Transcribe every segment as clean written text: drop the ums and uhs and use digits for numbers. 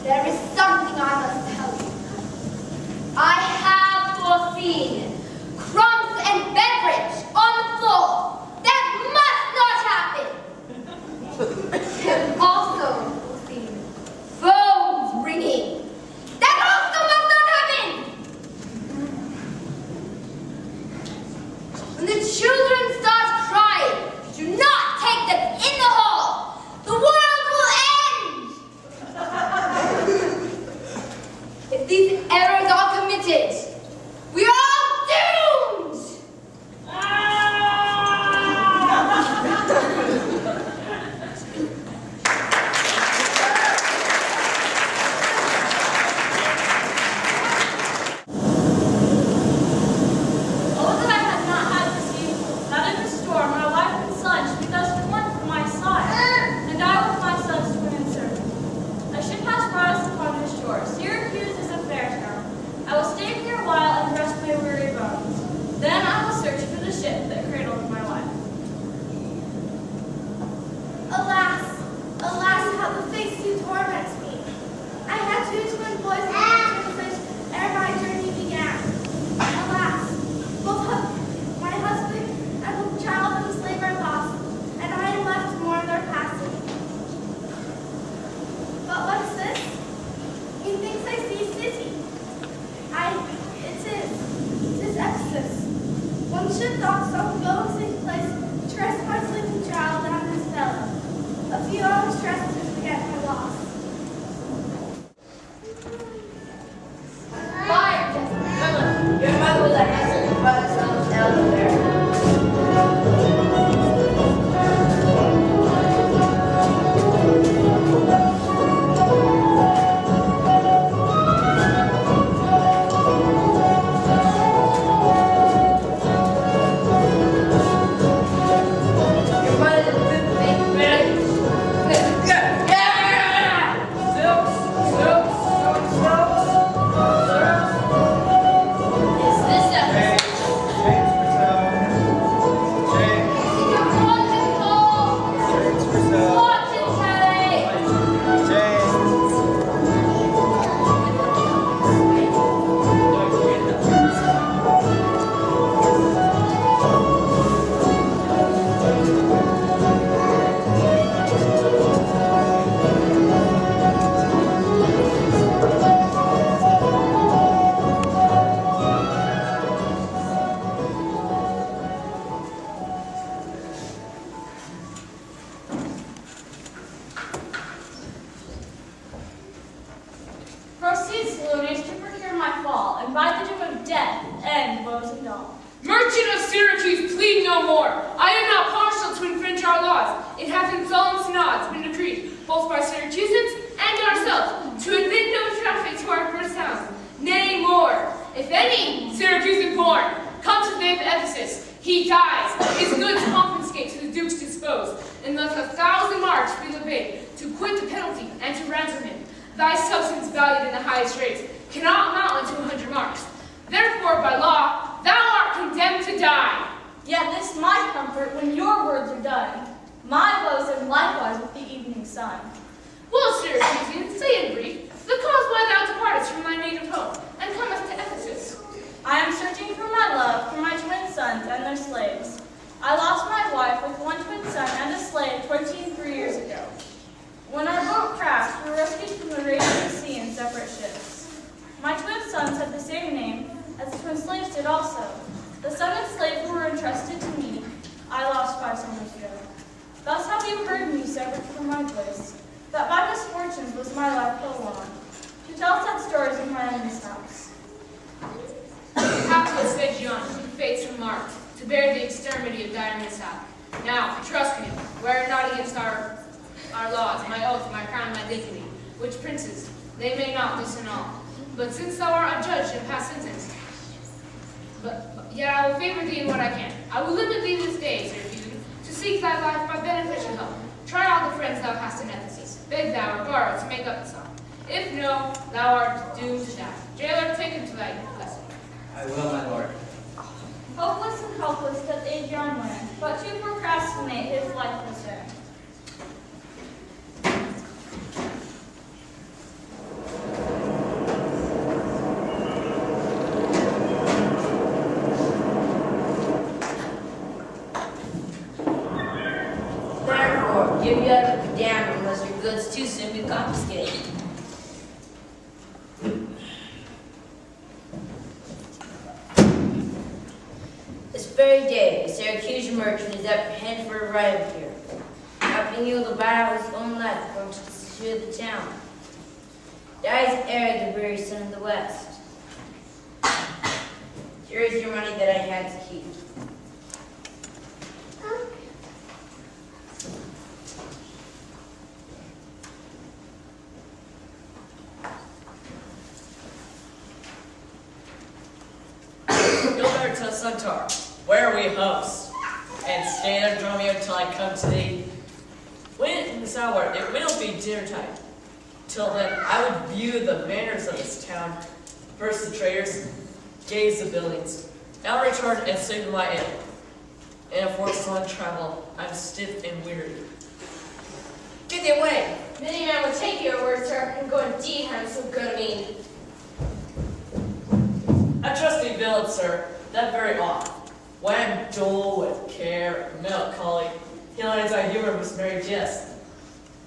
There is something I must tell you. I have foreseen crumbs and beverage on the floor. That must not happen. And also foreseen phones ringing. That also must not happen. When the children start crying, do not take them in the hall. The world will end. If these errors are committed, we are all doomed. Oh, that I had not had this evil, that in the storm my wife and son should be thus torn from my side, and I with my son's twin and servant. A ship has brought us upon this shore. Syracuse is a fair town. I will stay here a while and rest my weary bones. Then I will search for the ship that cradled my wife. Alas, alas, how the face do torment me. I had two twin boys and two fish ere my journey began. Alas, both my husband and the child and the slave are lost, and I am left to mourn their passing. But what is this? Methinks I see a city. It is Ephesus. One ship docks on the same place to rest my sleeping child and his fellow. A few hours rest to forget my loss. Fire, Philip. Your mother was a handsome and brother's son was elder there. Your mother is a good thing. Is this Ephesus? Proceed, Salonius, to procure my fall, and by the doom of death end woes and all. Merchant of Syracuse, plead no more. I am not partial to infringe our laws. It hath in solemn synods been decreed, both by Syracusans and ourselves, to admit no traffic to our first towns. Nay, more, if any Syracusan born come to the name of Ephesus, he dies, his goods confiscate to the Duke's dispose, and thus 1,000 marks be the bid to quit the penalty and to ransom him. Thy substance valued in the highest rates cannot amount unto 100 marks. Therefore, by law, thou art condemned to die. Yet this my comfort when your words are done. My woes end likewise with the evening sun. Well, Syracuse, say in brief the cause why thou departest from thy native home, and comest to Ephesus. I am searching for my love, for my twin sons and their slaves. I lost my wife with one twin son and a slave 23 years ago. When our boat crashed, we were rescued from the raging sea in separate ships. My twin sons had the same name as the twin slaves did also. The son and slave who were entrusted to me, I lost 5 summers ago. Thus have you heard me severed from my bliss, that by misfortunes was my life prolonged, to tell sad stories of my enemy's house. Hapless John, who fates remarked, to bear the extremity of dire mishap. Now, trust me, wear not against our laws, my oath, my crown, my dignity, which princes, they may not disannul. But since thou art a judge and past sentence, yet I will favor thee in what I can. I will limit thee this day, Syracuse, to seek thy life by beneficial help. Try all the friends thou hast in Ephesus. Beg thou or borrow to make up the sum. If no, thou art doomed to death. Jailer, take him to thy blessing. I will, my lord. Hopeless and helpless doth Adrian land, but to procrastinate his lifeless end. confiscated. This very day, a Syracuse merchant is apprehended for arriving here. After he will borrow his own life from to the town. Dies heir the very son of the West. Here is your money that I had to keep. Go to Centaur, where we host, and stay there, Dromio, until I come to thee. When this hour, it will be dinner time. Till then, I would view the manners of this town, first the traders, gaze the buildings. I'll return and sleep in my inn. And for long travel, I'm stiff and weary. Get thee away! Many men would take your word, sir, and go indeed have so good a mean. I trust thee, villain, sir, that very oft. When I'm dull with care and melancholy, he lines I humor with merry jest.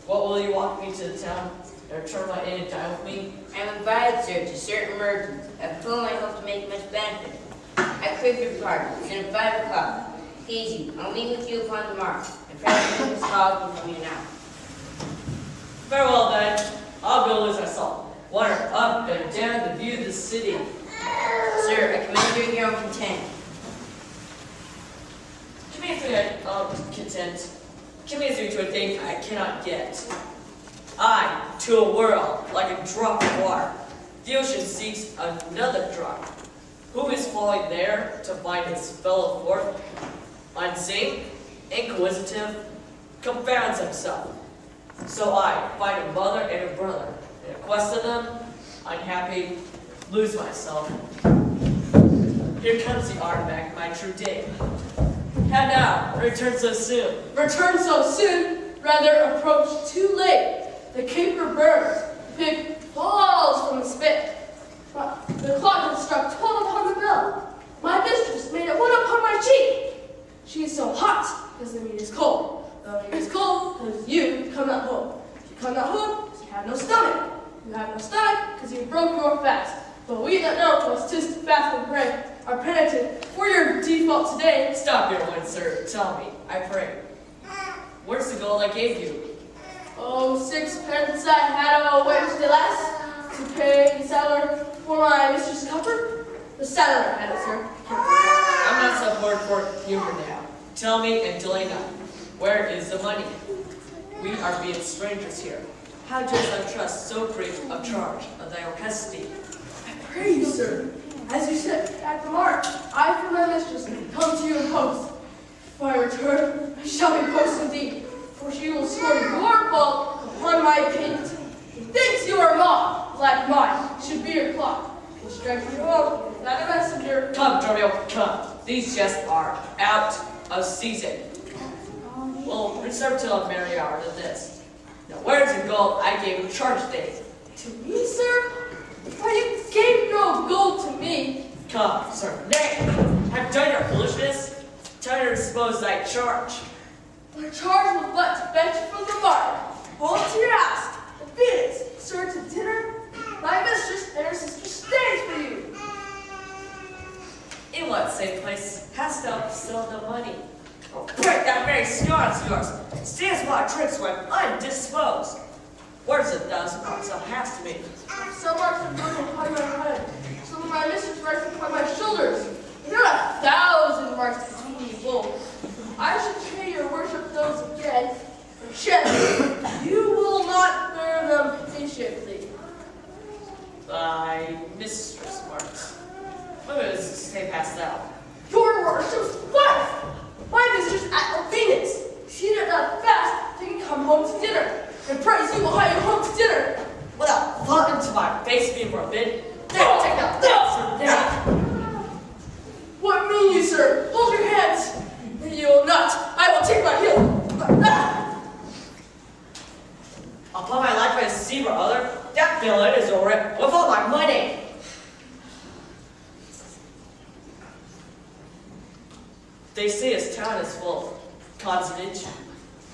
What will you walk me to the town and return my inn and dine with me? I am invited, sir, to certain merchants, of whom I hope to make much benefit. I crave your pardon. It's at 5 o'clock. Easy. I'll meet with you upon the mark. And President is calling from you now. Farewell, then. I'll go as I saw. Wander up and down to view the city. Sir, I commend your own content. Commends me content. Commends me to a thing I cannot get. I, to a world, like a drop of water. The ocean seeks another drop. Who is falling there to find his fellow forth? Unseen, inquisitive, confounds himself. So I find a mother and a brother. In quest of them, unhappy, lose myself. Here comes the artifact, my true date. How now? Return so soon. Return so soon, rather approach too late. The caper burns, the pig falls from the spit. The clock has struck 12 upon the bell. My mistress made it 1 upon my cheek. She is so hot because the meat is cold. The meat is cold because you come not home. You come not home because you have no stomach. You have no stomach because you broke your fast. But we that know was 'tis to fast and pray are penitent for your default today. Stop your wind, sir. Tell me, I pray. Where's the gold I gave you? Oh, 6 pence I had a Wednesday last to pay the saddler for my mistress' comfort. The saddler had it, sir. I'm not so bored for humor now. Tell me and delay not. Where is the money? We are being strangers here. How does thy trust so great of charge of thy custody? I pray you, sir, as you said at the mark, I for my mistress come to you in post. If I return, I shall be post indeed, for she will scorn your fault upon my payment. Thinks you are mock, like mine, should be your clock. Will strike you off, not a messenger. Come, Dromio, come. These jests are out of season. We'll reserve till a merry hour than this. Now, where's the gold I gave you charge today? To me, sir? Why, you gave no gold to me. Come, sir. Nay, have done your foolishness. Time to dispose thy charge. My charge was but to fetch you from the market. Hold to your house. The Phoenix, sir, to dinner. My mistress and her sister stays for you. In what safe place hast thou bestowed the money? Oh, break that very sconce of yours. Stands my tricks when undisposed. Where's the 1,000 marks thou hast to me? Some marks are broken upon my head. Some of my mistress rest upon my shoulders. There are 1,000 marks between you both. I should pay your worship those again. Perchance you will not bear them patiently. Thy mistress marks. What does this say past thou? Your worship's wife! My mistress at the Phoenix. She did not fast till you come home to dinner. And praise you will have you home to dinner. Without thought into my face being forbid. No, Take out that, sir, now. What mean you, sir? Hold your hands. You will not. I will take my heel. Upon my life I deceive or other, that villain is a rip with all my money. They say his town is full of consonant,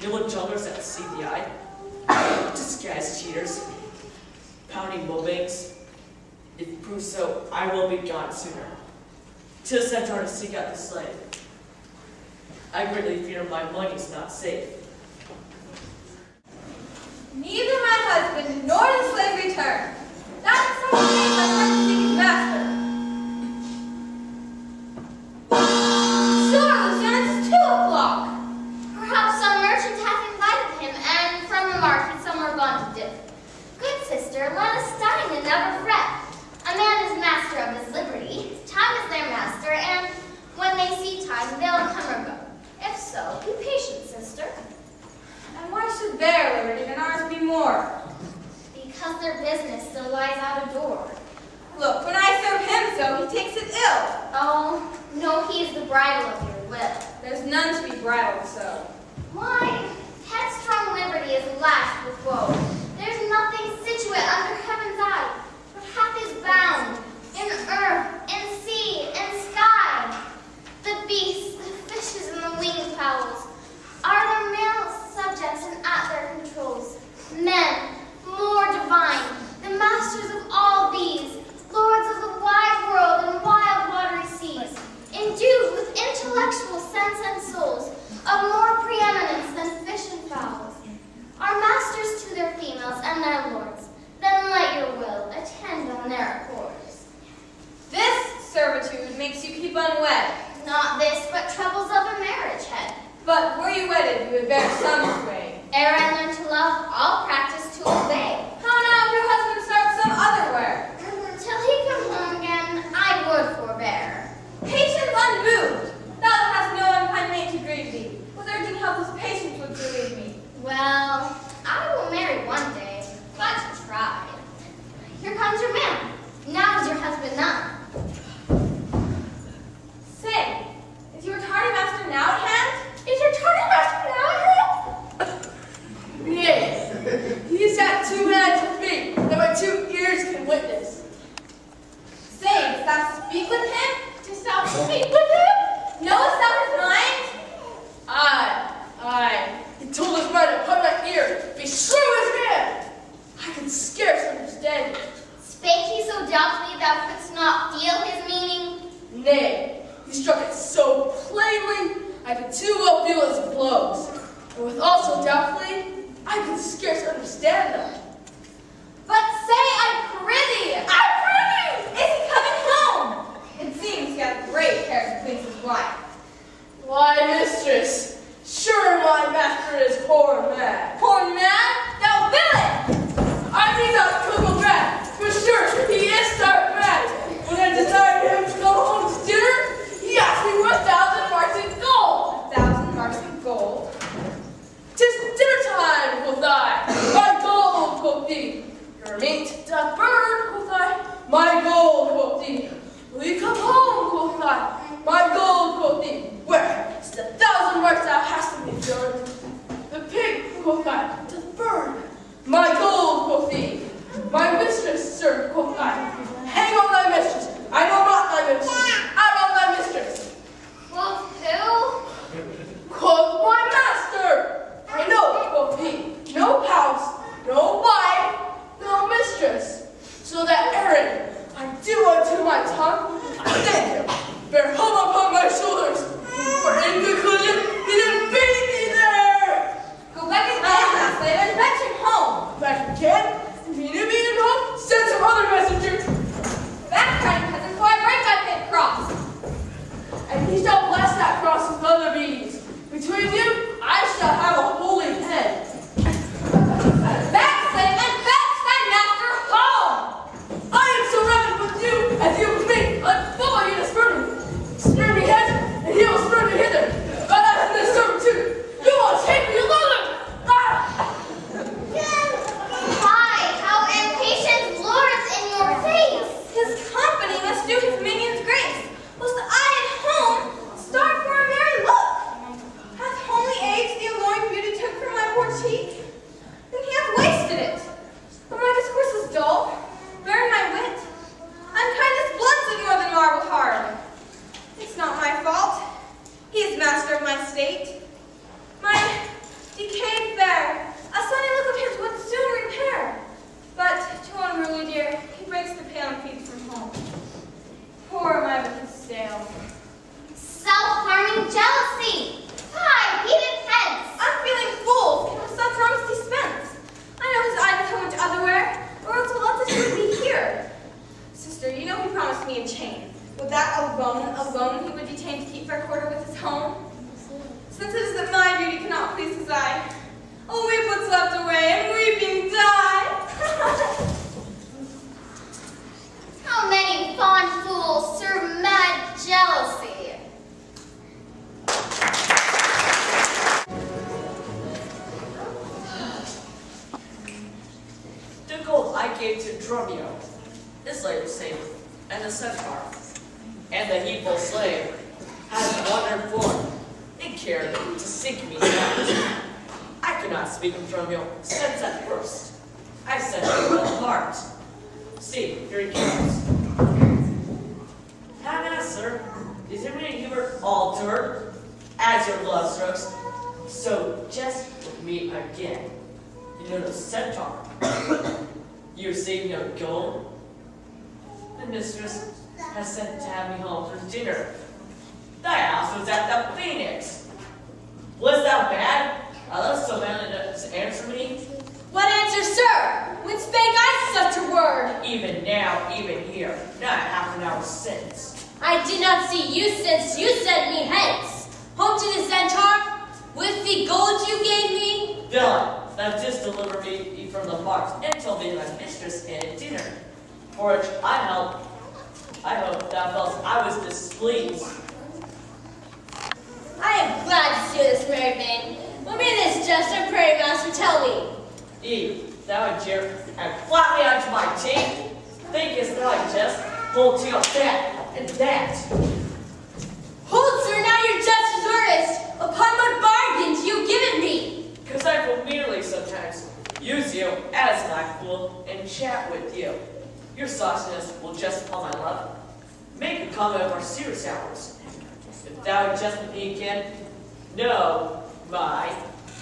little junglers that see the eye. Disguised cheaters. Pouting bullbanks. If it proves so, I will be gone sooner. 'Tis sent on to seek out the slave. I greatly fear my money is not safe. Neither my husband nor the slave return. That is how he made my friend to seek his master. Sure, Lucian, it's 2 o'clock. Perhaps some merchant hath invited him, and from the market somewhere gone to dip. Good sister, let us dine and never fret. A man is master of his liberty. Time is their master, and when they see time, they'll come or go. If so, be patient, sister. And why should their liberty and ours be more? Because their business still lies out of door. Look, when I serve him so, he takes it ill. Oh, no, he is the bridle of your will. There's none to be bridled so. Why, headstrong liberty is lashed with woe. There's nothing situate under heaven's eye, but hath is bound in earth, in sea, in sky. The beasts, the fishes, and the winged fowls are their male subjects and at their controls. Men, more divine, the masters of all these, lords of the wide world and wild watery seas, endued with intellectual sense and souls, of more preeminence than fish and fowls, are masters to their females and their lords. Then let your will attend on their accords. This servitude makes you keep unwed. Not this, but troubles of a marriage head. But were you wedded, you would bear some sway. Ere I learn to love, I'll practice to obey. How now if your husband starts some otherwhere? Till he come home again, I would forbear. Patience unmoved! Thou hast no unkind mate to grieve thee. Was urging helpless patience would relieve me. Well, I will marry one day, but try. Here comes your man. Now is your husband none. Say, is your tardy master now at hand? Is your tardy master now at hand? Yea, he is at 2 hands with me, that my 2 ears can witness. Say, dost thou speak with him? Dost thou speak with him? Knowest thou his mind? Aye, he told his bride upon my ear, be shrew his man. I can scarce understand it. Spake he so doubtfully thou couldst not feel his meaning? Nay, he struck it so plainly, I could too well feel his blows. And with also doubtfully, I could scarce understand them. But say, I prithee! I prithee! Is he coming home? It seems he hath great care to please his wife. Why, mistress, sure my master is poor mad. Poor man, thou villain! I mean not cuckoo mad, for sure he is stark mad. When I desired him to go home to dinner, he asked me for 1,000 marks in gold. 1,000 marks in gold. 'Tis dinner time, quoth I. My gold, quoth he. Your meat doth burn, quoth I. My gold, quoth he. Will you come home, quoth I. My gold, quoth he. Where is the 1,000 marks thou hast of me, John? The pig, quoth I, doth burn. My gold, quoth he. My mistress, sir, quoth I. Hang on thy mistress. I know not thy mistress. Out on thy mistress. Well, who? Quoth my master. I know, quoth he. No house, no wife, no mistress. So that errand I do unto my tongue. Thank him. Bear home upon my shoulders. For in conclusion, he didn't beat me there. Go back again, slave, and fetch him home. Back again? If he knew me at home, send some other messenger. Back, crying cousin, before I break thy pit cross. And he shall bless that cross with other beads. Between you, I shall have a holy head. Back, slave, and fetch thy master home. I am so ravenous with you as you with me. Unfollow you to spurn me. Spurn me hither, and he will spurn me hither. alone he would detain to keep fair quarter with his home? Since it is that my beauty cannot please his eye, I'll weep what's left away and weeping die. How many fond fools serve mad jealousy? The gold I gave to Dromio, his slave saved, and the centaur, and the heedful slave, has wandered forth and cared to seek me out. I cannot speak of Dromio since at first I sent him with a heart. See, here he comes. Now, sir, is it really you were altered as your love strokes? So just with me again. You know the centaur. You receive no gold. The mistress has sent to have me home for dinner. Thy house was at the Phoenix. Was that bad? I love so manly to answer me. What answer, sir? When spake I such a word? Even now, even here, not half an hour since. I did not see you since you sent me hence. Home to the centaur, with the gold you gave me. Villain, thou didst deliver me from the marks and told me my mistress had dinner, for which I hope thou felt I was displeased. I am glad to see this married man. What may this jest or prairie master tell me? Eve, thou a jeer, and flap me onto my teeth? Thinkest thou I jest? Hold to your that and that. Hold, sir, now your jest is earnest. Upon what bargains you give it me? Because I will merely sometimes use you as my fool and chat with you. Your sauciness will justify my love. Make a comment of our serious hours. If thou just with me again, know my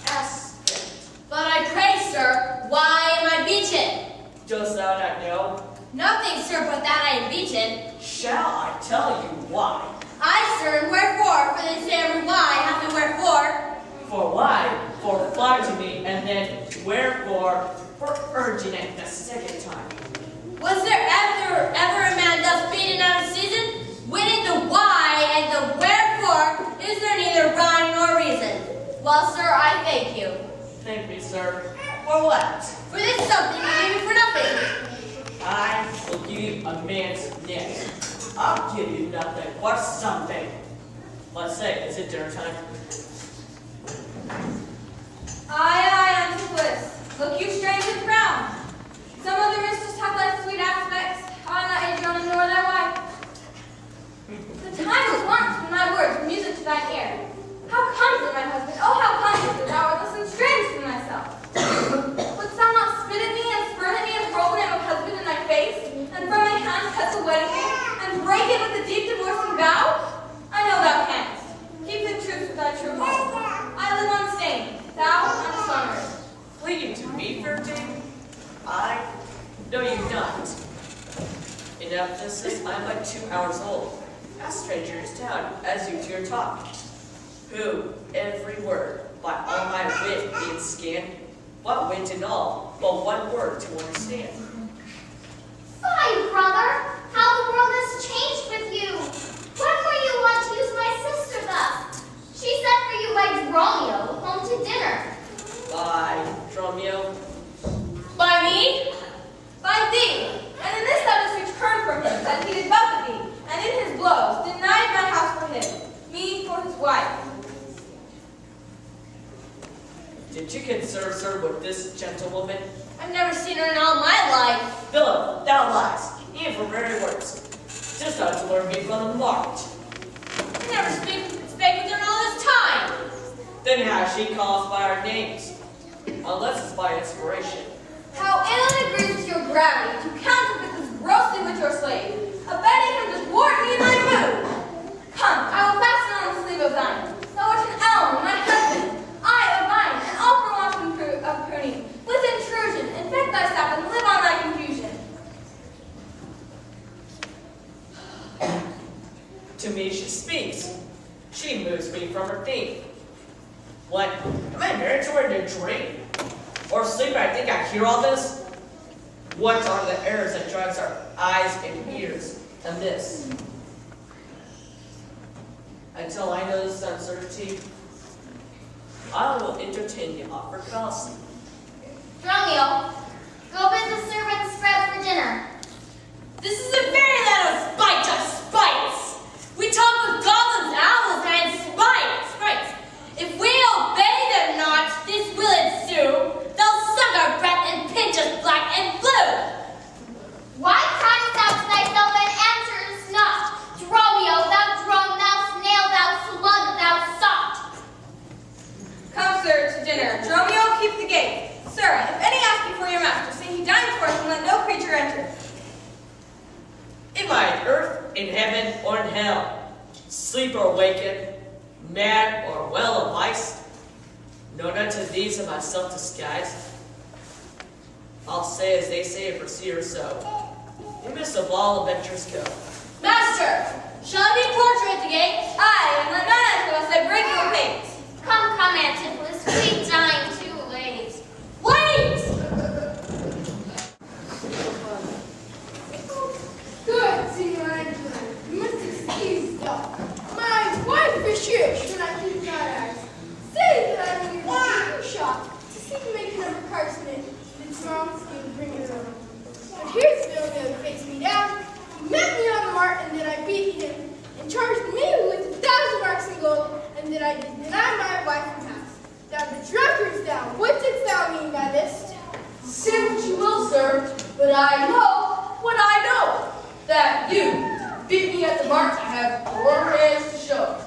aspect. But I pray, sir, why am I beaten? Dost thou not know? Nothing, sir, but that I am beaten. Shall I tell you why? Aye, sir, and wherefore? For they say every why hath a wherefore. For why? For flogging me, and then wherefore? For urging it the second time. Was there ever a man thus beaten out of season? Winning the why and the wherefore, is there neither rhyme nor reason? Well, sir, I thank you. Thank me, sir. For what? For this something you gave me for nothing. I will give you a man's neck. I'll give you nothing for something. Let's say, is it dinner time? Aye, Antiquus. Look you strange and frown. Some of the mistress have thy sweet aspects. I not Adriana nor thy wife. The time was once when thy words were music to thine ear. How comes it, my husband? Oh, how comes it that thou art thus estranged from thyself? Wouldst thou not spit at me and spurn at me and hurl the name of husband in thy face, and from thy hands cut the wedding ring, and break it with a deep divorcing vow? I know thou canst. Keep the truth with thy true home. I live unstained, thou undishonored. Pleading to me, fair dame? I know you not. Enough this is, I am but 2 hours old. A stranger is down, as you to your talk. Who, every word, by all my wit being scanned, what wit in all, but one word to understand. Fie, brother! How the world has changed with you! When were you wont to use my sister thus? She sent for you by Dromio home to dinner. By Dromio, By me? By thee, and in this thou dost return from him that he did buffet thee, and in his blows denied my house for him, me for his wife. did you conserve, sir, with this gentlewoman? I've never seen her in all my life. Philip, thou lies, even for very words. Just thou to learn me from the marked. I never spake with her in all this time. Then how she calls by our names, unless it's by inspiration. How ill it agrees with your gravity to counterfeit this grossly with your slave, abetting him to thwart me in my mood. Come, I will fasten on the sleeve of thine. Thou art an elm, my husband, I a vine, and all for want of pruning. With intrusion, infect thy sap and live on thy confusion. To me she speaks. She moves me from her theme. What? Am I married to her in a dream? Or sleep, I think I hear all this? What are the errors that drives our eyes and ears? And this? Until I know this uncertainty, I will entertain the offer callously. Dromio, go bid the servants spread for dinner. This is a very little spite of spites. We talk with goblins, owls, and sprites. If we obey them not, this will ensue. They'll suck our breath and pinch us black and blue. Why criest thou to thyself and answerest not? Dromio, thou drone, thou snail, thou slug, thou sot. Come, sir, to dinner. Dromio, keep the gate. Sir, if any ask you for your master, say he dines for us and let no creature enter. Am I on earth, in heaven, or in hell? Sleep or waken, mad or well of vice? None unto these am I self-disguised. I'll say as they say, and proceed or so. In midst of all adventures go. Master, shall I be porter at the gate? Aye, and let none enter lest I break your pace. Come, Antipholus, we dine too late. Wait! Good, Signor Angela. You must excuse though. My wife is here should I keep my eyes. Say that I'm in your shop to see you make a number of cards in it. The tomorrow's going to bring it over. But here's Bill who faced me down. He met me on the mart and then I beat him and charged me with 1,000 marks in gold and then I did deny my wife from house. Now the drunkard's down. What didst thou mean by this? Say what you will, sir, but I know what I know. That you beat me at the mart. I have 4 hands to show.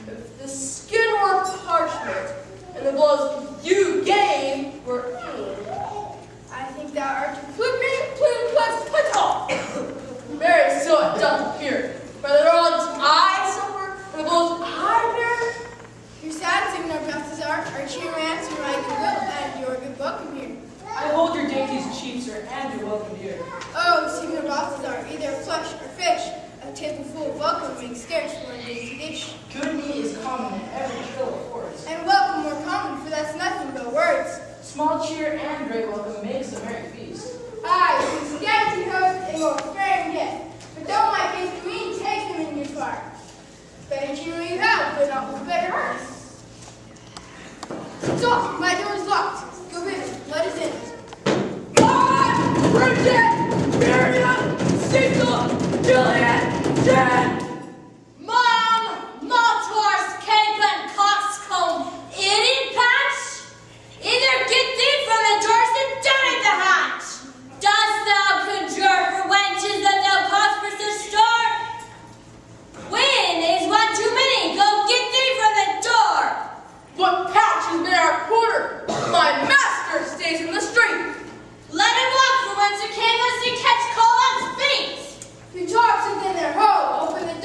If the skin were parchment, and the blows you gave were I think thou art a put off. very so it doth appear. For the wrongs I suffer, and the blows I bear. You're sad, Signor Balthazar. Aren't you a man to my goodwill and your good welcome here? I hold your dainties cheap, sir, and you're welcome here. Oh, Signor Balthazar, either flesh or fish. A table full of welcome makes scarce for a dainty dish. Good meat is common in every hill of forest. And welcome more common, for that's nothing but words. Small cheer and great welcome makes a merry feast. Aye, these scanty host and your sparing gift. But don't like it to me, take them in your fire. Better cheer you have, but not with better hearts. So, my door is locked. Go in, let us in. Bridget, Miriam, Cecil, Juliet, Jen. Mom, Maltors, cape and coxcomb, idiot patch. Either get thee from the doors and down at the hatch. Dost thou conjure for wenches that thou prosperous to store? Win is one too many. Go get thee from the door. What pouch has been our porter? My master stays in the street. Let him walk from whence he came, lest he catch cold on his feet. You talk something there, ho! Open the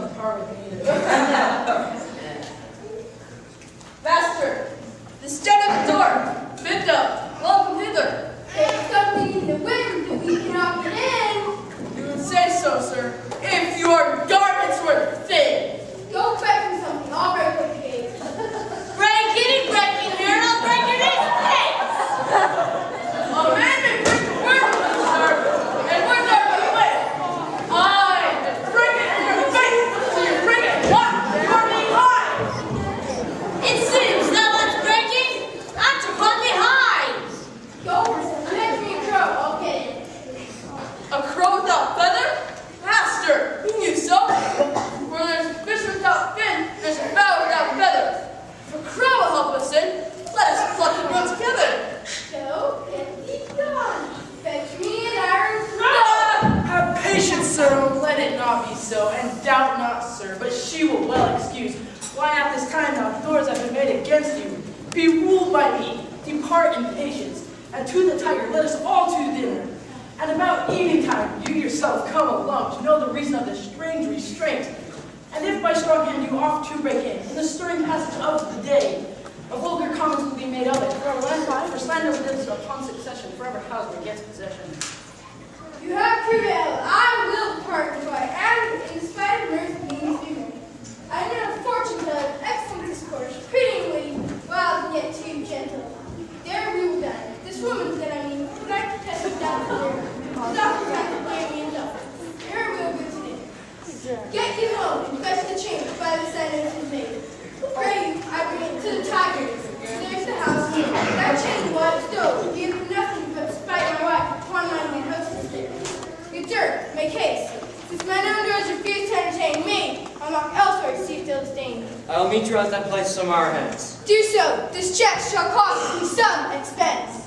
on par with me either. Master, this stand at the door. Lift up. Welcome hither. There's something in the wind that we cannot get in. You would say so, sir, if your garments were thin. Go break me something. I'll break what you gave. Break in here, and I'll break your face! A man may break the word of me, sir, and words are but way. I am breaking in your face, so you bring it what? You're behind. It seems that what's breaking ought to put me high. Go for some. Catch me a crow. I'll get it. A crow without feather? Master, you knew so. Where there's a fish without fin, there's a fowl without feather. If a crow will help us in, let us pluck and run together. So, get thee gone. Fetch me an iron Have patience, sir, and let it not be so, and doubt not, sir, but she will well excuse. Why at this time outdoors have been made against you? Be ruled by me, depart in patience, and to the tiger let us all to dinner. And about evening time, you yourself come along to know the reason of this strange restraint. And if by strong hand you offer to break in the stirring passage of the day, a vulgar comments will be made of it, for slander lives upon succession, forever housed against possession. You have prevailed. I will depart before I am, in spite of mirth being human. I know a fortune teller, excellent discourse, pretty and witty, wild and yet too gentle. There we will dine. This woman said, I mean, could I protest it down to there? The doctor had to blame me and doctor. Here we will go to dinner. Get you home and fetch the chamber by the side of his maid. Pray you, I bring it to the tigers. There's the house here. That chain was stove. Give him nothing but spite my wife upon my new hostess there. Good dirt, make haste. Since my own doors refuse to entertain me, I'll knock elsewhere to see if they'll disdain me. I'll meet you at that place tomorrow hence. Do so. This check shall cost me some expense.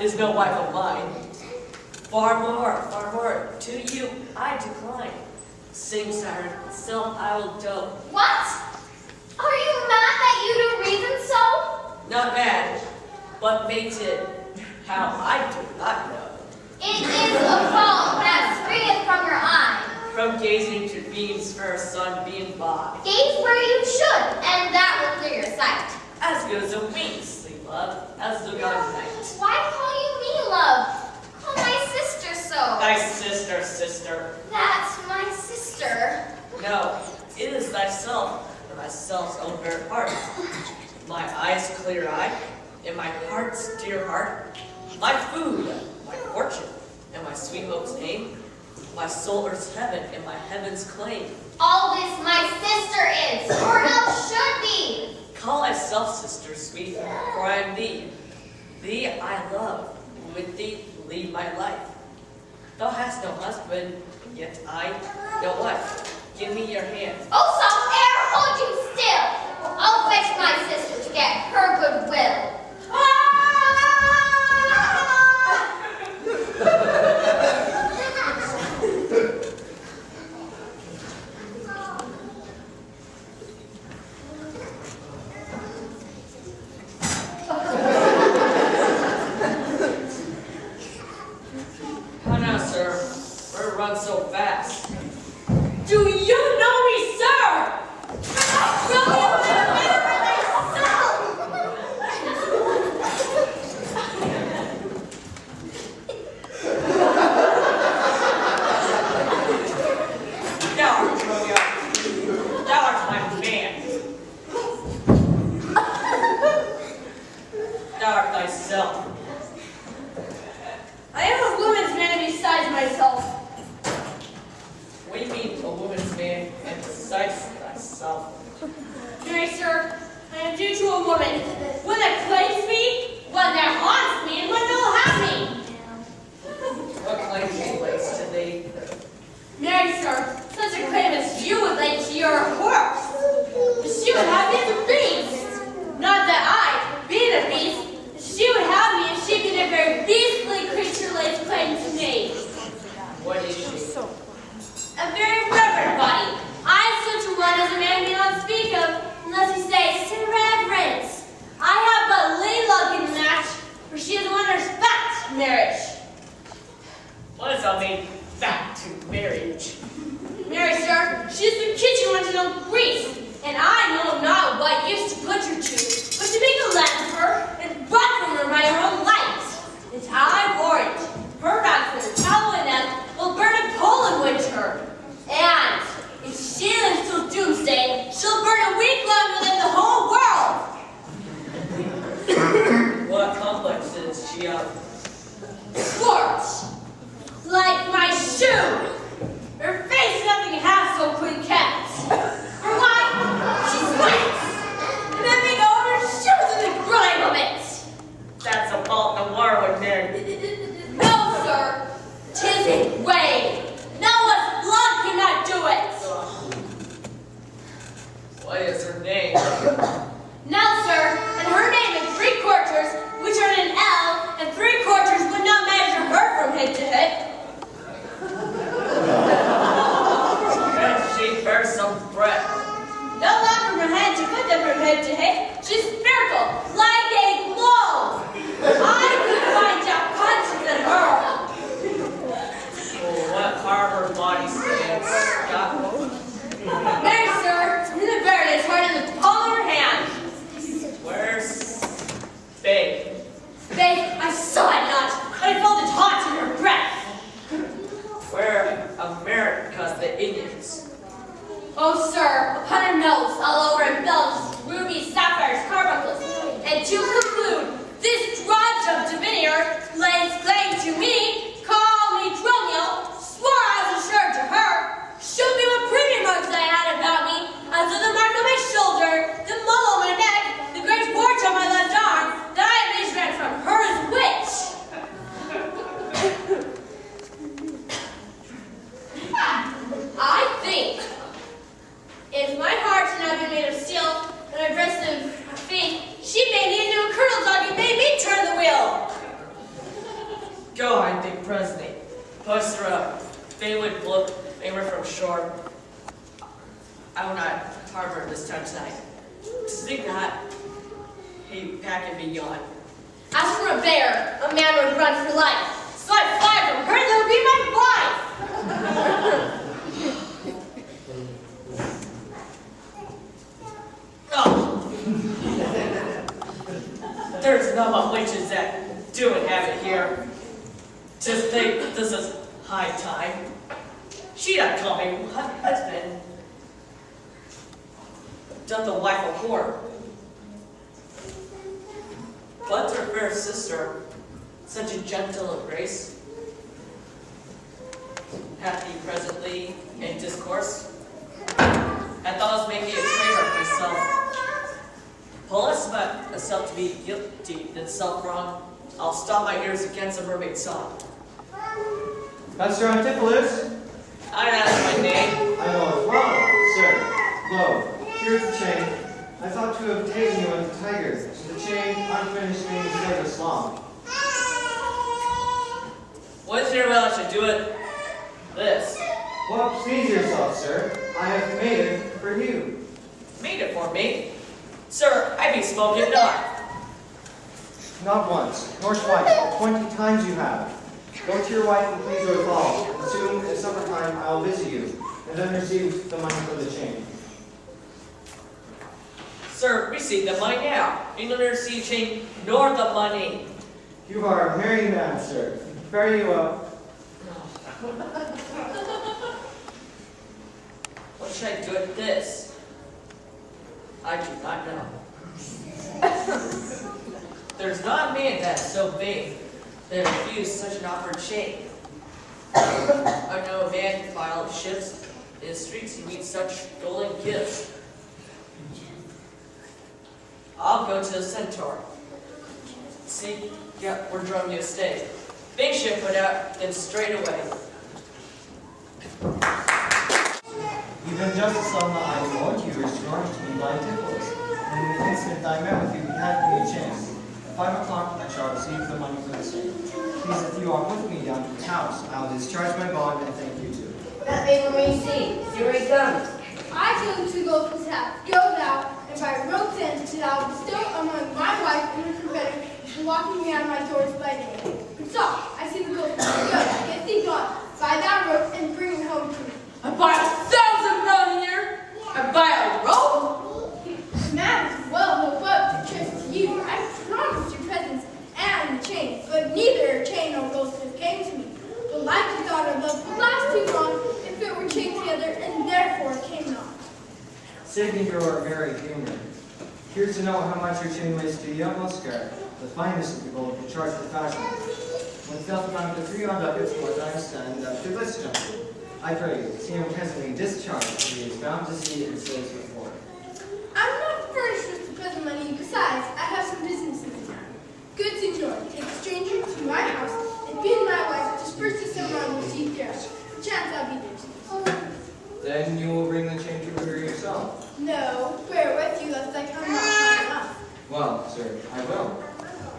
Is no wife of mine. Far more, to you I decline. Sing siren, still I will do. What? Are you mad that you do reason so? Not mad, but mated. How I do not know. It is a fault that springeth from your eye. From gazing to beams fair sunbeam by. Gaze where you should, and that will clear your sight. As good as a wing, sleep love, as the young knight. Why call you me, love? Call my sister so. Thy sister, sister. That's my sister. No, it is thyself, for thyself's own very heart. My eyes clear eye, and my heart's dear heart. My food, my fortune, and my sweet hope's name. My soul earth's heaven, and my heaven's claim. All this my sister is, or else should be. Call thyself sister, sweet, for I am thee. Thee I love, with thee lead my life. Thou hast no husband, yet I know what. Give me your hand. Oh, some air, hold you still. I'll fetch my sister to get her goodwill. How now, sir? Where run so fast? Do you know me, sir? Thou art Romeo. Thou art my man. Thou art thyself. I am a woman's man besides myself. What do you mean, a woman's man, and besides thyself? Nay, sir, I am due to a woman. One that claims me, one that haunts me, and one that will have me. What claim she lays to thee? Nay, sir, such a claim as you would lay to your horse. She would have me as a beast. Not that I, being a beast, she would have me if she could a very beastly creature lays claim to me. What is she? A very reverend body. I such a one as a man may not speak of, unless he says to reverence. I have but little luck in the match, for she is one respect marriage. What does that mean, back to marriage? Mary, sir, she is the kitchen one to no grease, and I know not what use to put her to, but to make a lamp of her, and brought from her by her own light. And I warrant, her back for the towel and them will burn a coal in winter. And if she lives till doomsday, she'll burn a week longer than the whole world. What complex is she of? Scorched, like my shoe. Her face nothing half so clean kept. For why? She sweats, and then make all her shoes in the grime of it. That's a fault no war would marry. No, sir, 'tis a way. Noah's blood cannot do it. What is her name? Now, sir, and her name is 3/4, which are in an L, and 3/4 would not measure her from hip to hip. And she bears some threat. No longer from head to foot than from hip to hip. She's spherical, like a globe. I could find out punches in her. Oh, what harbor body stands? Mary, sir, in the bird is right in the palm of her hand. Where's Faith? Faith, I saw it not, but I felt it hot in her breath. Where America's the Indians? Oh, sir, upon her nose, all over her bells, rubies, sapphires, carbuncles. And to conclude, this drudge of divinity earth lays claim to me, call me Dromio, swore I was assured to her. Showed me what pretty marks I had about me, as of the mark on my shoulder, the mole on my neck, the great warts on my left arm, that I at least read from her as witch. I think, if my heart had not been made of steel, and my breast of feet, she made me into a colonel dog and made me turn the wheel. Go, I think, presently. Post her up. They would look, they were from shore. I will not harbor this time tonight. To think that, he pack and be gone. As for a bear, a man would run for life. So I'd fly from her, that would be my wife. Oh. There's know what witches that do inhabit here. To think this is high time. She done call me husband. Doth the wife a whore. But her fair sister, such a gentle of grace, hath he presently in discourse, hath thought made me a traitor of myself. Pull us but myself to be guilty than self-wrong, I'll stop my ears against a mermaid song. Master Antipholus? I ask my name. I know as well, sir. Lo, here's the chain. I thought to have taken you as a tiger, but the chain, unfinished, being service long. What is your will I should do it? This. Well, please yourself, sir. I have made it for you. Made it for me? Sir, I be smoking not. Not once, nor twice, but 20 times you have. Go to your wife and please her withal, and soon at supper time I will visit you, and then receive the money for the chain. Sir, receive the money now. You neither receive chain nor the money. You are a merry man, sir. Fare you well. What should I do with this? I do not know. There's not a man that is so vain that refuse such an offered chain. I know a man who filed ships in the streets who meets such golden gifts. I'll go to the Centaur. See, yeah, where drum you stay. Big ship put out, then straight away. You've been justice on the I warned you restored to me by Antipholus, and in the instant I met with you, you had me a chance. At 5 o'clock, I shall receive the money for the chain. Please, if you walk with me down to the house, I will discharge my bond and thank you too. That may remain seen. Here he comes. I tell him to go to his house. Go thou, and by rope's end to thou bestow among my wife and her confederate, and walking me out of my doors by day. And so, I see the ghost. Go, get thee gone, buy that rope, and bring it home to me. I buy 1,000 round here. I buy a rope. The man is well no boat to trust to you. I promised your presence and the chain, but neither chain nor ghost has came to me. The life you thought of love would last too long if it were chained together, and therefore came not. Save me your merry humor. Here's to know how much your chain weighs to young Oscar, the finest of the gold can charge the fashion. When it doth amount to 3 odd ducats more than I stand up to this gentleman. I pray you, see him presently discharged, for he is bound to sea and sails with war. I'm not furnished with the present money. Besides, I have some business in the town. Good senor, take a stranger to my house, and be my wife, disperse to some run will see there. Perchance I'll be there soon. Then you will bring the chain to her yourself. No, bear with you, lest I come not time enough. Well, sir, I will.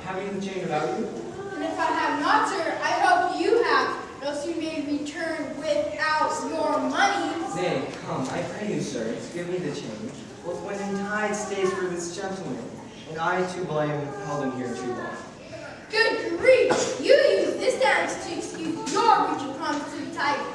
Have you the chain about you? And if I have not, sir, I hope you have, else you may return without your money. Nay, come, I pray you, sir, give me the chain. Both wind and tide stays for this gentleman, and I too blame held him here too long. Good grief! You use this dance to excuse your breach of promise to the tiger.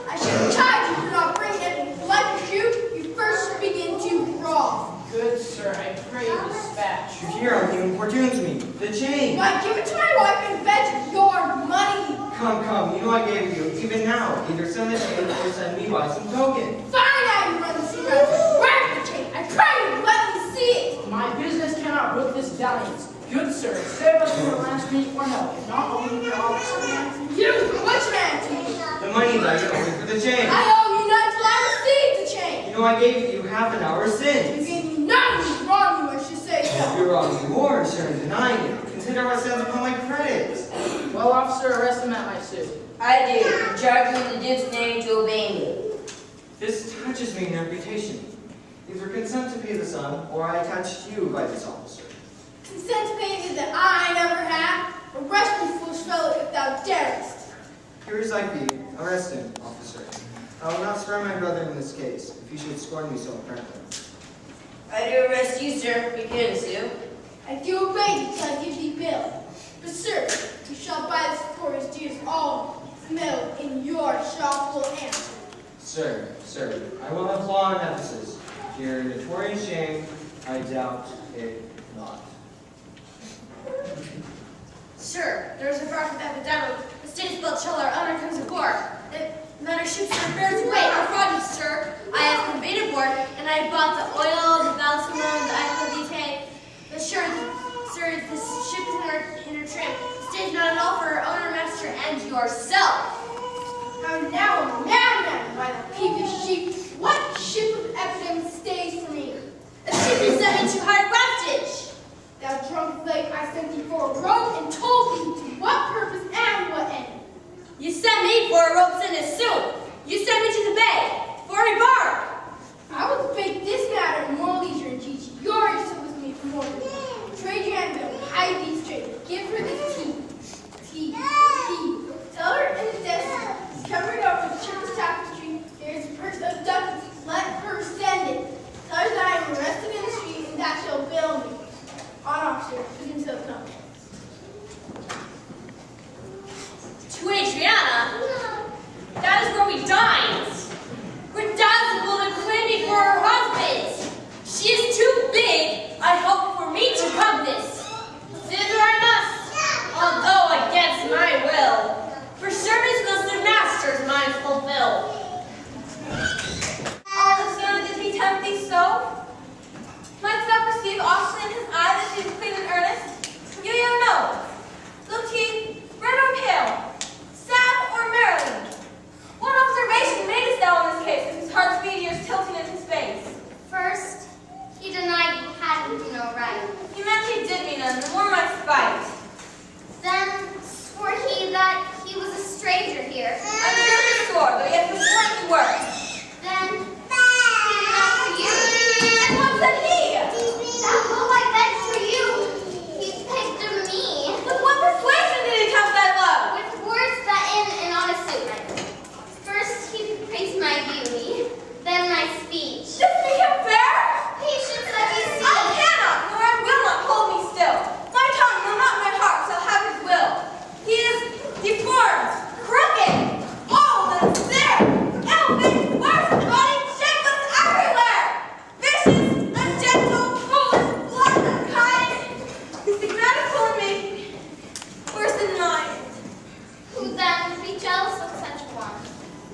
I should charge you for not bringing it. Like a shoe, you first should begin to crawl. Good sir, I pray you dispatch. You hear how he importunes me. The chain! Why, give it to my wife and fetch your money. Come, you know I gave you, even now. Either send the chain or send me by some token. Fine out, you run the sea round. Where's the chain? I pray you, let me see it. My business cannot brook this dalliance. Good sir, save us from the last meet or no, if not only for all the You, which man to you? The money that you owe me for the chain. I owe you none till I receive the chain. You know I gave you half an hour You since. gave me none, you wrong, you, I should say so. You're wrong more, sir, in denying it. Consider what stands upon my credit. Well, officer, arrest him at my suit. I do. And charge you in the Duke's name to obey me. This touches me in reputation. Either consent to pay the sum, or I attach you by this officer. Consent to pay that I never had. Arrest me, foolish fellow, if thou darest. Here is I be. Arrest him, officer. I will not spare my brother in this case, if you should scorn me so apparently. I do arrest you, sir. Begin, Sue. I do obey thee till I give thee bill. But sir, you shall buy this for as dear as all mill in your shop will answer. Sir, I will have law and Ephesus. Your notorious shame, I doubt it not. there is a rocket epidemic. The state is built till our owner comes aboard. Then our ships are bears away. Our produce, sir. I have conveyed aboard, and I have bought the oil, the balsam, the aquavitae. But sure, sir, this ship is in her trim. The state is not at all for our owner, master, and yourself. How now, a madman by the peevish sheep. What ship of epidemic stays for me? A ship you sent me to hire waftage. Thou drunk flake, I sent thee for a rope and told thee to what purpose and what end. You sent me for a rope and a suit. You sent me to the bay for a bark. I will debate this matter in more leisure and teach your use with me for more. Trade your anvil, hide these trade. Give her this tea. Tell her in the desk, covered up with church tapestry, there is a purse of ducats. Let her send it. Tell her that I am arrested in the street and that she'll bail me. On, officer, you can still come. To Adriana? That is where we dined. Where Dazzle and claim me for her husband. She is too big, I hope, for me to come this. Thither I must, although against my will. For service must their masters mine fulfill. All this young did he tempt thee so? Mightst thou perceive often in his eye that she is clean and earnest? You know. Looked he red or pale, sad or merrily? What observation madest thou in this case, of his heart's meteors tilting in his face? First, he denied he hadn't no right. He meant he did me none, the more my spite. Then swore he that he was a stranger here. I'm sure he swore, though yet he swore he were. Then he did not for you. And what said he? That will I begged for you. He picked to me. With what persuasion did he tempt thy love? With words that in an honest suit might. First he praised my beauty, then my speech. Does he him fair? Patience that you see. I cannot, nor I will not hold me still. My tongue will not, my heart shall have his will. He is deformed, crooked, old and there, ill-faced, worse than body, shapeless everywhere. Vicious, ungentle, foolish, blunt, unkind, stigmatical and maybe worse than mine. Who then would be jealous of such a one?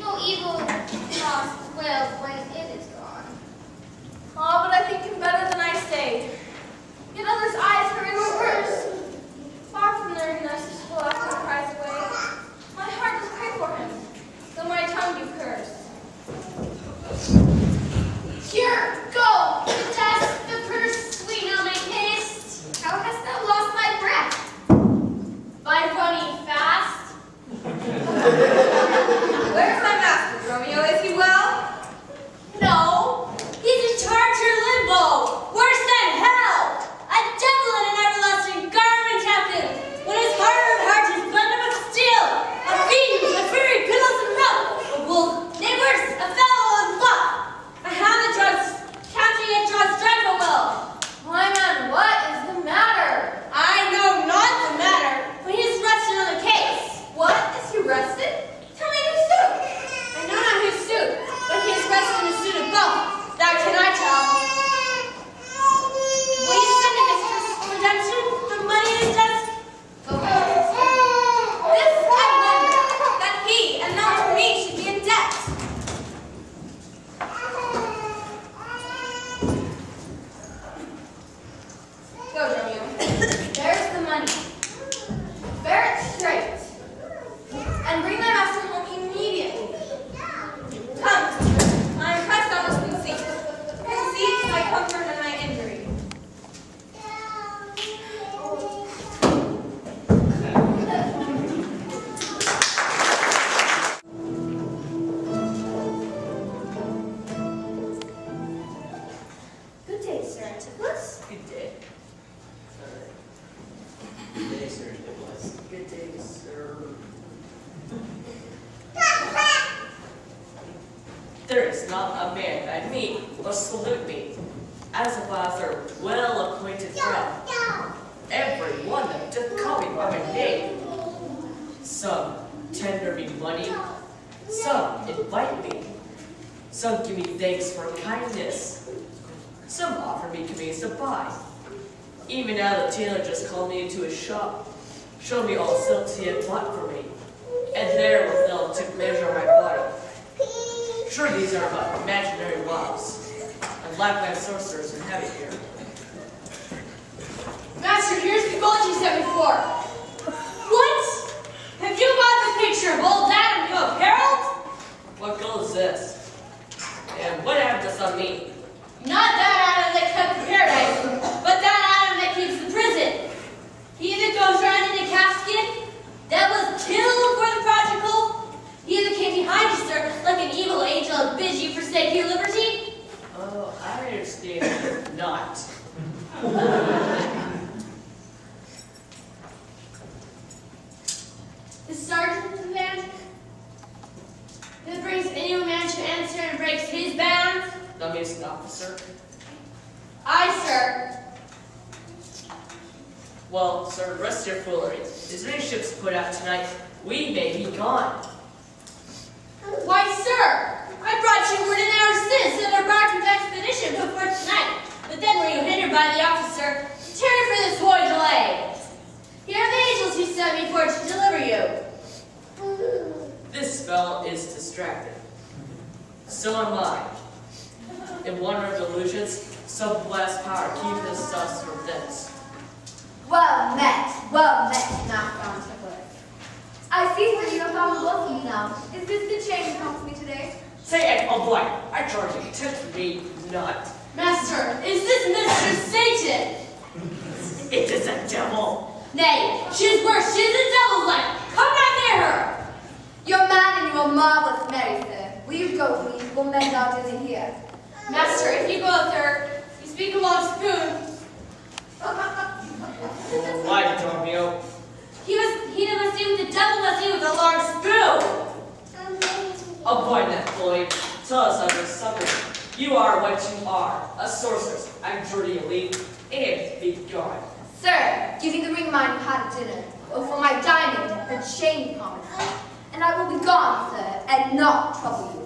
No evil lost will when it is gone. Ah, but I think him better than I say. Yet others' eyes are in the worse. Far from their goodness will after cries away. My heart does pray for him, though my tongue do curse. Here, go! The desk, the purse, sweet now make haste. How hast thou lost thy breath? By running fast. Where's my master, Romeo? Is he well? No, he's in torture limbo, worse than hell. A devil in an everlasting garment captain. When his heart is blended with steel, a fiend with fury, pillows and rope, a wolf, neighbors, a fellow and luck. A hand that draws, counting it draws dreadful will. My man, what is the matter? I know not the matter, but he is rested on the case. What? Is he rested? Tell me whose suit. I know not whose suit, but he is rested in a suit of both. That can I tell. Will you send him his redemption, the money in his desk? Go ahead. This I wonder, that he, and not to me, should be in debt. Go, Romeo. There's the money. Bear it straight. And bring thy master home immediately. Come, I am pressed on this conceit. Conceit my comfort and my injury. Good day, Sir Antiphus. Good day. Good day, sir. Good day, sir. There is not a man that me will salute me, as if I was a well-acquainted friend. Every one that doth call me by my name. Some tender me money, some invite me, some give me thanks for kindness, some offer me commands to buy. Even now the tailor just called me into his shop. showed me all silks he had bought for me, and therewithal took measure of my body. Sure, these are but imaginary wives, and Lapland sorcerers inhabit here. Master, here's the gold you sent me for. What? Have you got the picture of old Adam you of Harold? What gold is this? And what Adam does that mean? Not that Adam that kept the paradise, but that Adam that keeps the prison. He that goes round in a calfskin, that was killed for the prodigal. He that came behind you, sir, like an evil angel and bids you forsake your liberty. Oh, I understand. Not. The sergeant of the man that brings any man to answer and breaks his bounds. That means an officer. Aye, sir. Well, sir, rest your foolery. Is there any ships put out tonight? We may be gone. Why, sir, I brought you word an hour since that embarked with expedition before tonight. But then were you hindered by the officer, tarry for this void delay. Here are the angels who sent me for to deliver you. This fellow is distracted. So am I. In wonder of delusions, some blessed power keepeth us from thence. Well met, Master Nicholas. I see that you have found looking now. Is this the chain that comes to me today? Say it, oh boy, I charge you, tempt me not. Master, is this Mistress Satan? It is a devil. Nay, she is worse. She is a devil's life. Come back near her. Your man and you are marvelous merry, sir. Will you go, please? We'll mend our dinner here. Master, if you go with her, you speak a long spoon. Why, Dormio? He must do the devil must do with a large spoon. Avoid that, Floyd. Tell us of your suffering. You are what you are, a sorceress, a dirty elite, and be gone. Sir, give me the ring mine you had at dinner, or for my diamond, her chain common, and I will be gone, sir, and not trouble you.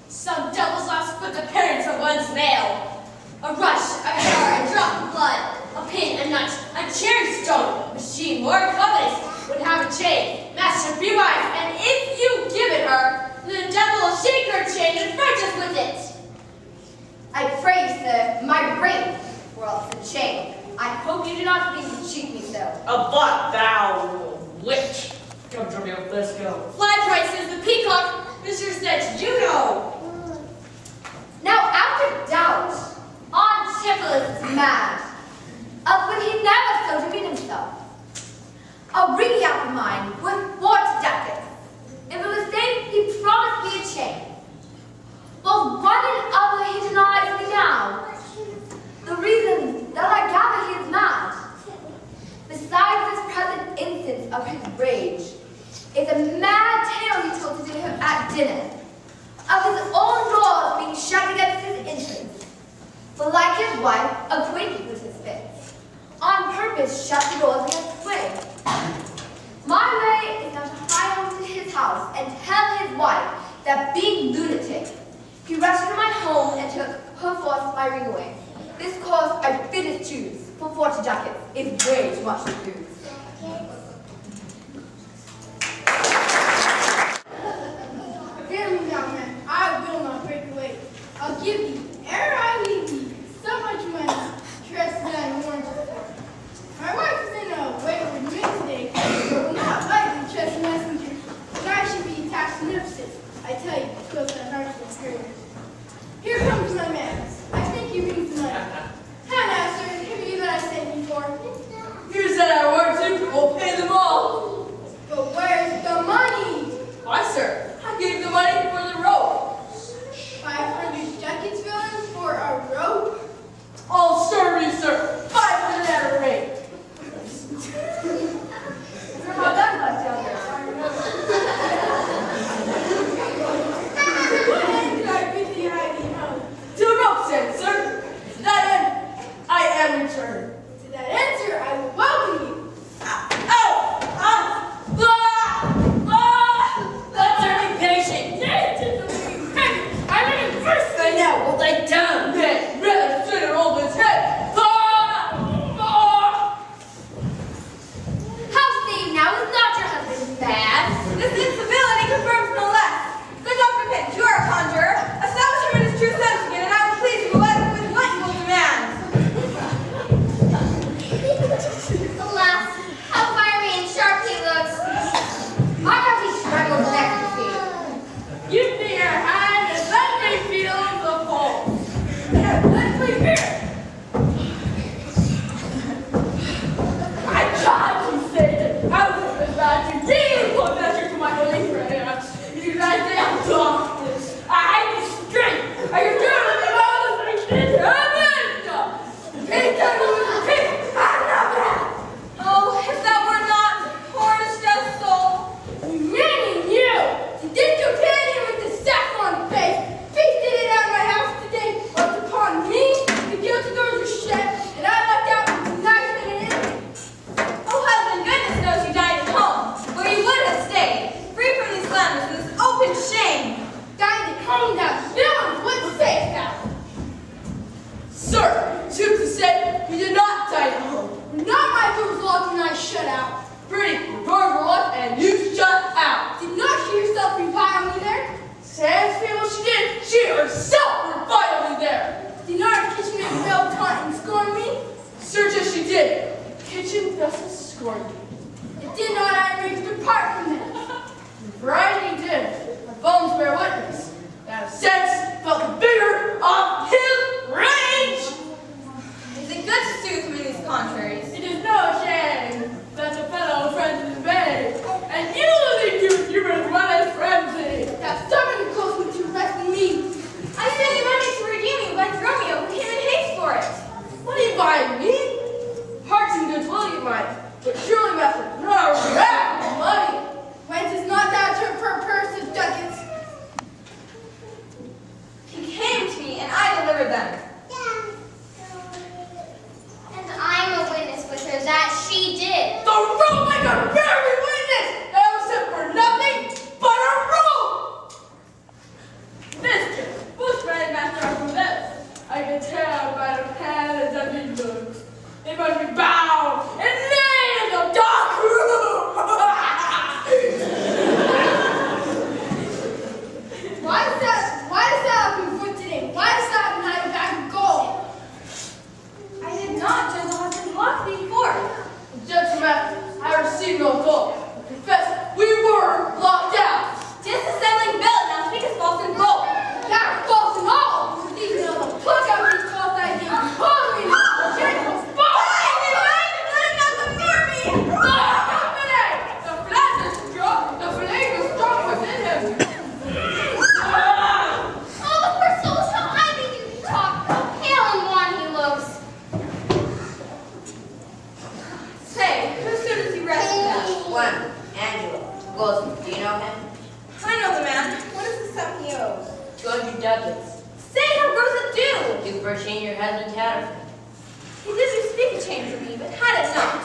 Some devil's last put the parents of one's mail. A rush, a jar, a drop of blood, a pin, a nut, a cherry stone, machine more covetous would have a chain. Master, be wise, and if you give it her, the devil will shake her chain and fright us with it. I pray you, sir, my ring, or else the chain. I hope you do not think to cheat me so. But thou witch! Come, Dormio, let's go. Fly bright says the peacock, Mr. said, you know. Now, after doubt, Nicholas is mad. But he never so demeaned himself. I'll bring you out of mine with 40 ducats. If it was then, he promised me a chain. But one and other he denies me now. The reason that I gather he is mad, besides this present instance of his rage, is a mad tale he told to him at dinner, of his own doors being shut against his entrance, but like his wife, acquainted with his fits, on purpose shut the doors against his way. My way is now to hie home to his house and tell his wife that being lunatic, he rushed into my home and took perforce my ring away. This course I fittest choose, for 40 ducats is way too much to lose. Hear me now, man. I will not break away. I'll give you, ere I leave you, so much money, trust that I warned you for. My wife is in a wayward mood today, but will not lightly trust messengers. But I should be tax beneficent. I tell you, close that heart to superior. Here comes my man. I think he brings the money. How now, sir? Who are you that I sent you for? You said I worked you, we'll pay I can really put measure to my holy prayer. You guys say I'm darkness. I hate strength. I can do anything all the things in heaven. Can't tell me what to think. I love it. Oh, if that were not poor distressed soul. Meaning you! This companion with the saffron face feasted it at my house today, once upon me, the guilty doors were shut, and I left out with nice and an enemy. Oh, husband, goodness knows you died at home, where you would have stayed, free from these slanders and this open shame. Died at home now, no one would say that. Sir, sooth to say, you did not die at home. Not my doors locked and I shut out. Pretty, your doors were locked and you shut out. Did not she herself revile me there? Sans fable she did. She herself reviled me there. Did not our kitchen maid fail taunt and scorn me? Search as she did. Kitchen vessels scorned me. It did not I make to depart from them. Variety did. My bones bear witness. That a sense felt the vigor of his rage. Is it good to soothe him in these contraries? It is no shame that a fellow friend is vain, and you think you as well as frenzy. Now stubborn and close me to rest in me. I said you wanted to redeem me by Romeo, who came in haste for it. What do you buy me? Hearts and goods will you might, but surely master, no rap money. Whence is not thou to her purse of ducats? He came to me, and I delivered them. And I'm a witness with her that she did. The room like a very witness, that was sent for nothing but a room. Mistress, whose friend master are from this? I can tell by the pallors of his looks. They must be bound and laid in the dark room. Why does that have been put today? Why does that have been hiding back of gold? I did not, gentle husband, lock thee forth. Gentlemen, I received no gold. I confess, we were locked out. Disassembling bill, now speak as false and bold. That false and all! For these are the pluck out these false ideas. Hold me, gentle false! The flesh is strong, the flame is strong within him. Oh, poor souls, how I think you talk. How pale and wan he looks. Say, who so does he rescue that? One, Angelo, Goldsmith. Do you know him? I know the man. What is the sum he owes? 200 ducats. Say, how grows it due? You for a chain your husband counterfeit. He did you speak a change for me, but had it not.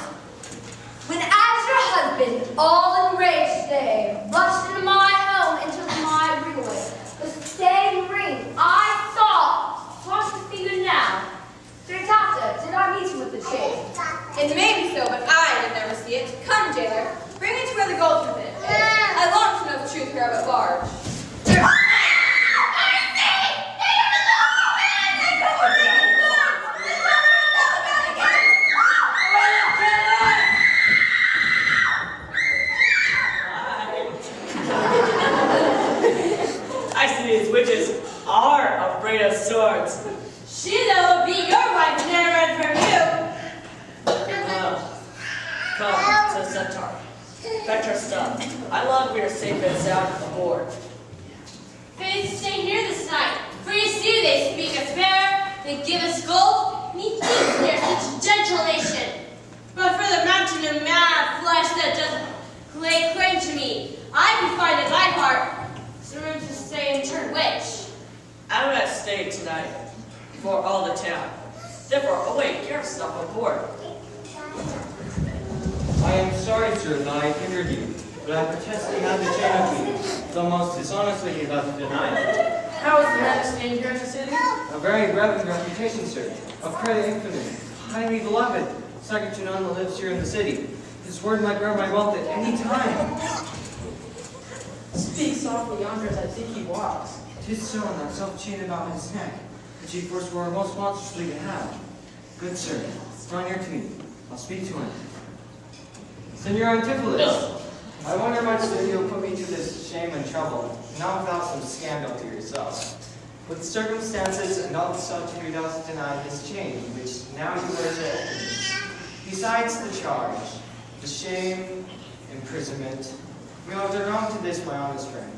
When as your husband, all enraged today, rushed into my home and took my ring away, the same ring I saw, cross the finger now. Tata, did I meet him with the chain? It may be so, but I did never see it. Come, jailer, bring me to where the goldsmith is. I long to know the truth here of at large. I see these witches are afraid of swords. Sheila will be your wife and never run from you. Come to Centaur. Fetch our stuff. I love we are safe and sound aboard. Faith, stay here this night. For you see they speak us fair, they give us gold. Methinks they are such a gentle nation. But for the mountain of mad flesh that does lay claim to me, I can find in my heart some room to stay and turn witch. I would have stayed tonight for all the town. Therefore, await your stuff aboard. I am sorry, sir, that I hindered you, but I protest he had the chain of me, though most dishonestly he doth deny it. How is the man esteemed here in the city? A very reverend reputation, sir, of credit infinite, highly beloved, second to none that lives here in the city. His word might bear my wealth at any time. Speak softly yonder as I think he walks. 'Tis so on that self-chain about his neck, which he forswore most monstrously to have. Good sir, draw near to me. I'll speak to him. Senor Antipholus, I wonder much that you'll put me to this shame and trouble, not without some scandal to yourself. With circumstances and all such who does deny this change, which now you are to. Besides the charge, the shame, imprisonment. We all done wrong to this, my honest friend,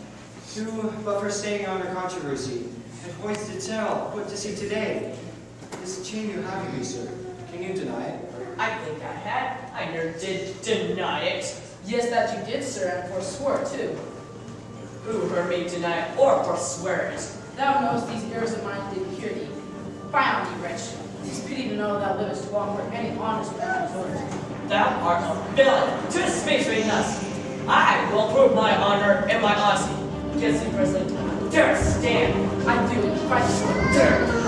who, but for staying under controversy, had hoisted sail, put to sea today. This chain you have in me, sir, can you deny it? I think I had. I never did deny it. Yes, that you did, sir, and forswore too. Who heard me deny it or forswear it? Thou knowest these errors of mine did cure thee. Fie on thee, wretch. 'Tis pity to know thou livest long where any honest man is ordered. Thou art a villain to speak between us. I will prove my honor and my honesty against the president. Dare stand. I do, and fight for dare.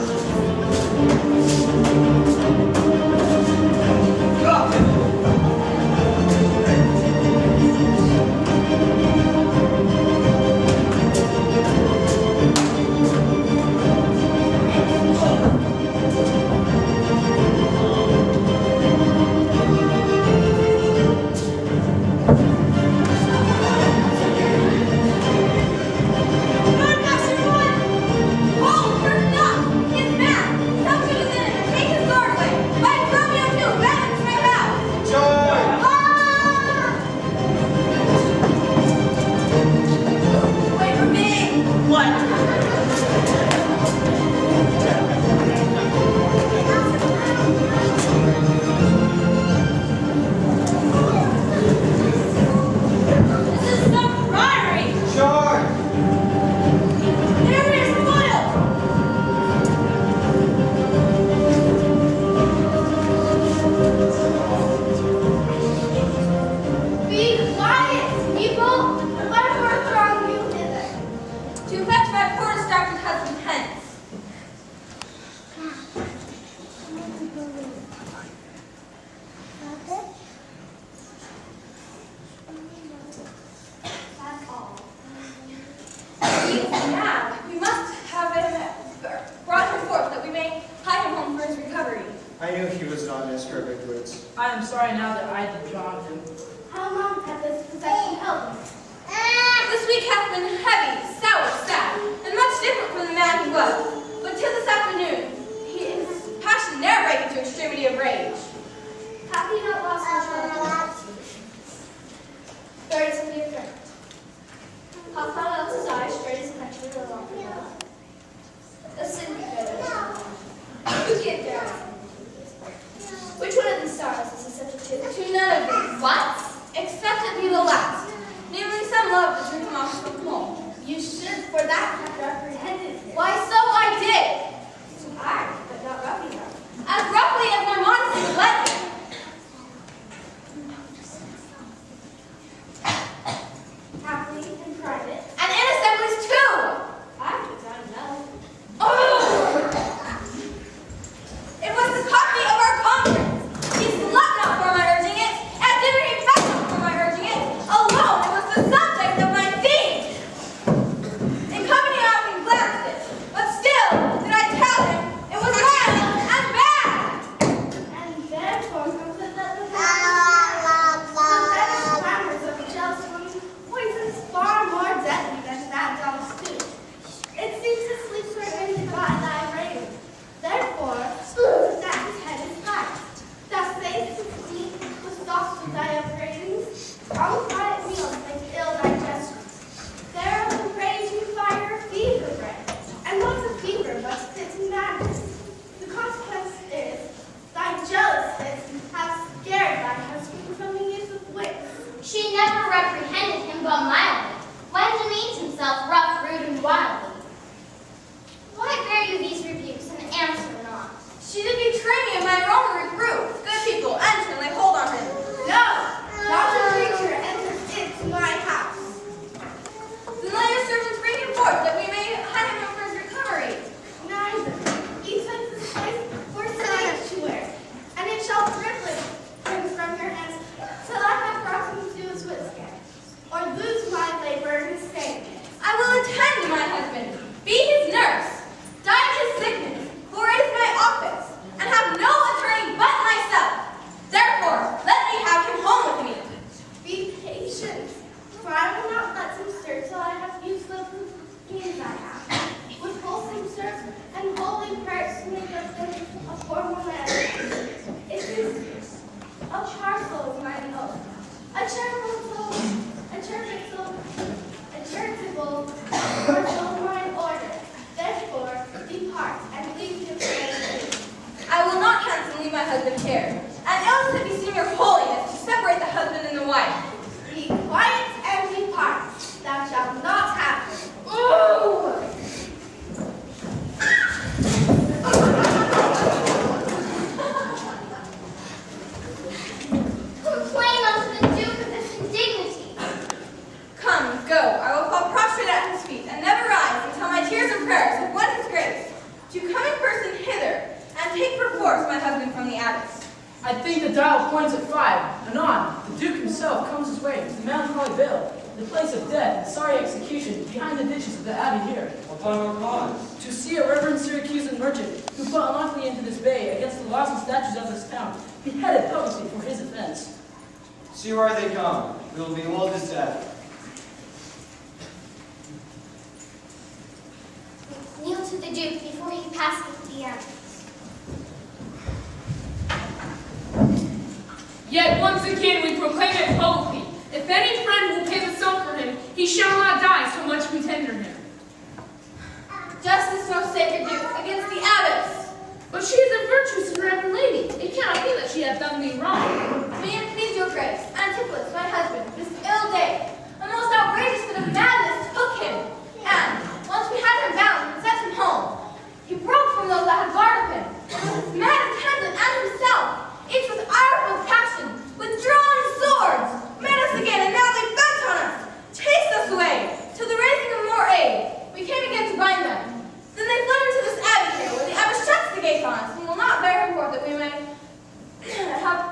I knew he was not in his perfect wits. I am sorry now that I did wrong him. How long has this possession held me? This week hath been heavy, sour, sad, and much different from the man he was. But till this afternoon, his passion never break into extremity of rage. Have you not lost control of Buried to be a friend. Hath not else his eyes straight as a country along the hill. A sin who can't bear it? Which one of these stars is he subject to? To none of these. What? Except it be the last. Namely, some love that drew him off from home. You should, for that have reprehended him. Why, so I did. Aye, but not roughly enough. As roughly as my modesty would let me. Happily in private. And in assemblies too. I would not know. Oh! It was the copy of our conference. He slept not for my urging it, and dinner he fed not for my urging it. Alone, it was the subject of my theme. In company I often glanced it, but still did I tell him it was violent and bad. And therefore comes it that the vanish clamors of a jealous woman poisons far more deadly than that jealous stew. It seems to sleep surrounded by thy raven. Therefore, that his head is high. Thou sayest his sleep was soft with thy upbraidings. Unquiet meals make ill digestion. There the raging fire fever bread. And what's a fever but fits in madness? The consequence is thy jealous fits have scared thy husband from the use of wits. She never reprehended him but mildly, when demeaned himself rough, rude, and wildly. Why bear you these rebukes and answer not? She did betray me in my own reproof. Good people enter and lay hold on him. No, not a creature enters into my house. Then let your servants bring him forth, that we may hide him for his recovery. Neither. He sends this place for sanctuary, and it shall privilege him from your hands till I have brought him to his wits again, or lose my labor in his saving. I will attend to my husband I think the dial points at 5. Anon, the Duke himself comes his way to the melancholy vale, the place of death and sorry execution behind the ditches of the abbey here. Upon what cause? To see a reverend Syracusan merchant who put unluckily into this bay against the laws and statutes of this town, beheaded publicly for his offense. See where they come. We will behold his death. Kneel to the Duke before he passes the end. Yet once again we proclaim it publicly. If any friend will pay the sum for him, he shall not die, so much we tender him. Justice, most sacred Duke, against the abbess. But she is a virtuous and reverend lady. It cannot be that she hath done thee wrong. May it please your grace, Antipholus, my husband, this ill day, a most outrageous fit of madness took him, and, once we had him bound and sent him home, he broke from those that had guarded him, and with his mad attendant and himself, each with ireful passion, with drawn swords, met us again, and now they bent on us, chased us away, till the raising of more aid, we came again to bind them. Then they fled into this abbey here, where the abbess shuts the gate on us, and will not bear him forth that we may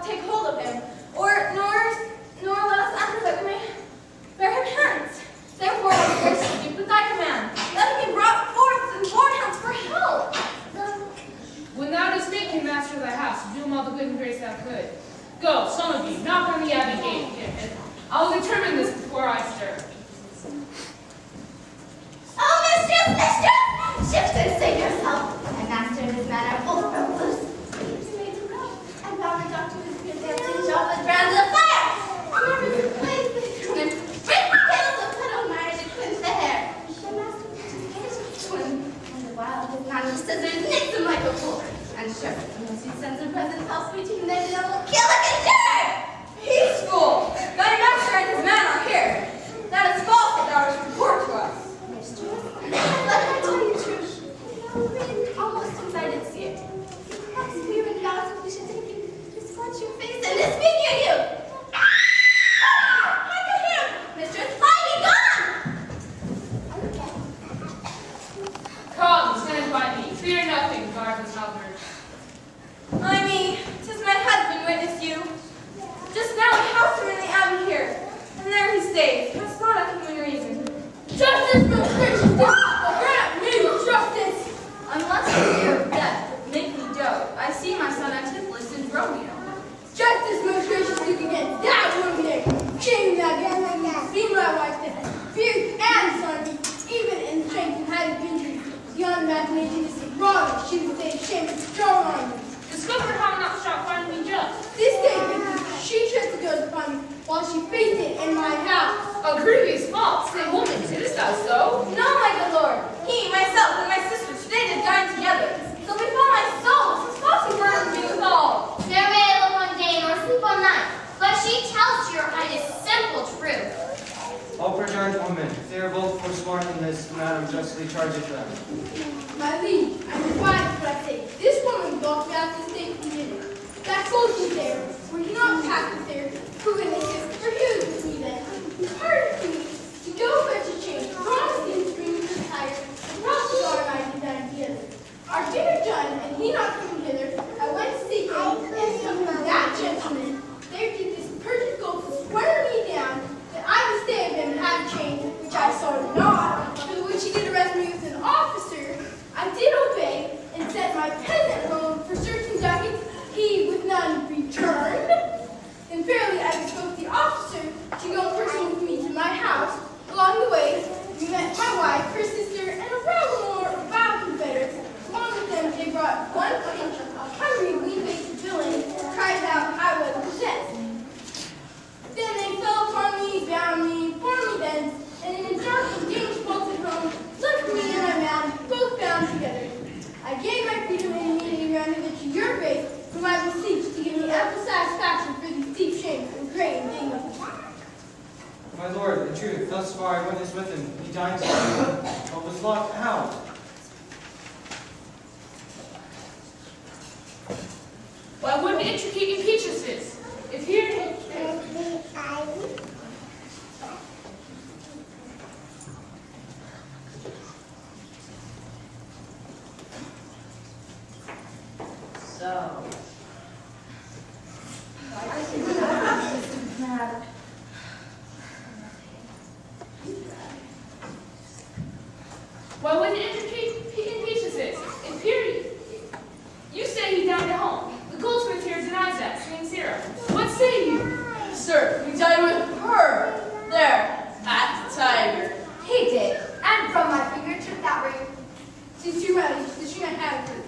take hold of him, nor let us enter that we may bear him hence. Therefore, my gracious Duke, with thy command, let him be brought forth and borne hence for help. When thou dost make him master of thy house, do him all the good and grace thou could. Go, some of you, knock on the abbey gate, and I will determine this before I stir. Oh, mistress! Shakespeare, save yourself. My master and his man are both broke loose. He made to row. I found the doctor who's been dancing shop with brands of fire. And every place they threw in. Break the kills and put on marriage to quench the hair. My master was his twin. And the while his man with scissors nicks him like a fool. And sure, unless he sends a present house between them, they will kill like a sure. Peaceful! Thy master and his man are here. That is false that thou dost report to us. Let me tell you the truth. Almost since I did see it. Perhaps we were not if we should take you to scorch your face and to speak at you. Look at him! Mistress, fly be gone! Come, stand by me. Fear nothing, guard this halberd. I mean, 'tis my husband witness you. Just now we housed him in the abbey here, and there he stays. That's not a human reason. Justice, most gracious Duke! Grant me justice! Unless the fear of death make me dote, I see my son Antipholus in Romeo. Justice, most gracious Duke, against that woman there! Shame that against be my wife that has feared and son of me, even in strength and height of injury. Beyond imagination is wrong, she would say shame is strong on me. Discover how not shall find me just. This day, she chose to go upon me while she fainted in my house. A grievous fault. Say, woman, didst thou so? No, my good lord. He, myself, and my sister today did dine together. So befall my soul, since false burdens me withal. There may look on day nor sleep on night, but she tells to your highness simple truth. All perjured women, if they are both forsworn in this, madam justly chargeth them. My liege, I defy what I say. This woman walked me out this day from dinner. That gold was there. Were you not packed with there? Who witnesses? Refused with me then. He pardoned me to go fetch a change. Promised him to bring me to the tire. And brought the daughter and I to dine together. Our dinner done, and he not coming hither, I went to seek him, and seeing that gentleman, there did this purchase gold to swear me down that I would stay of him and have a change, which I saw not, to which he did arrest me with an officer. I did obey, and sent my peasant home for certain ducats, he with none returned. And fairly I bespoke the officer to go in person with me to my house. Along the way, we met my wife, her sister, and a rather more vile confederates. Along with them, they brought one pinch, a hungry, wee-faced villain, cried out I was possessed. Then they fell upon me, bound me, formed me thence, and in a dark and dangerous vaulted home, left me and my man, both bound together. I gave my freedom and immediately ran hither to your grace, whom I beseech to give me ample satisfaction for these deep shames and great indignities. My lord, in truth, thus far I witnessed with him. He dined together, but was locked out. Why wouldn't intricate impetuses? If here So, Why, when impeaches this, in period. You say he dined at home. The goldsmith here denies that, saying zero. What say you? Sir, we dined with her, there, at the Tiger. He did, and from my finger took that ring. Since you ready, did you not have it?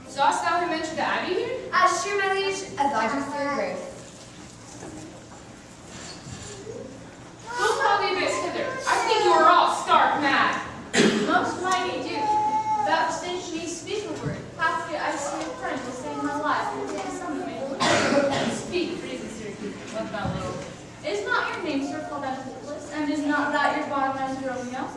Sawest thou him enter the abbey here? As sure, my liege, as I do for your grace. Don't call the abyss hither. I think you are all stark mad. Most mighty Duke, vouchsafe me speak a word. Haply I see a friend will save my life and take some of me. Speak, reason, Syracuse. What thou little? Is not your name Sir called Antiphilus, and is not that your bondman Romeo?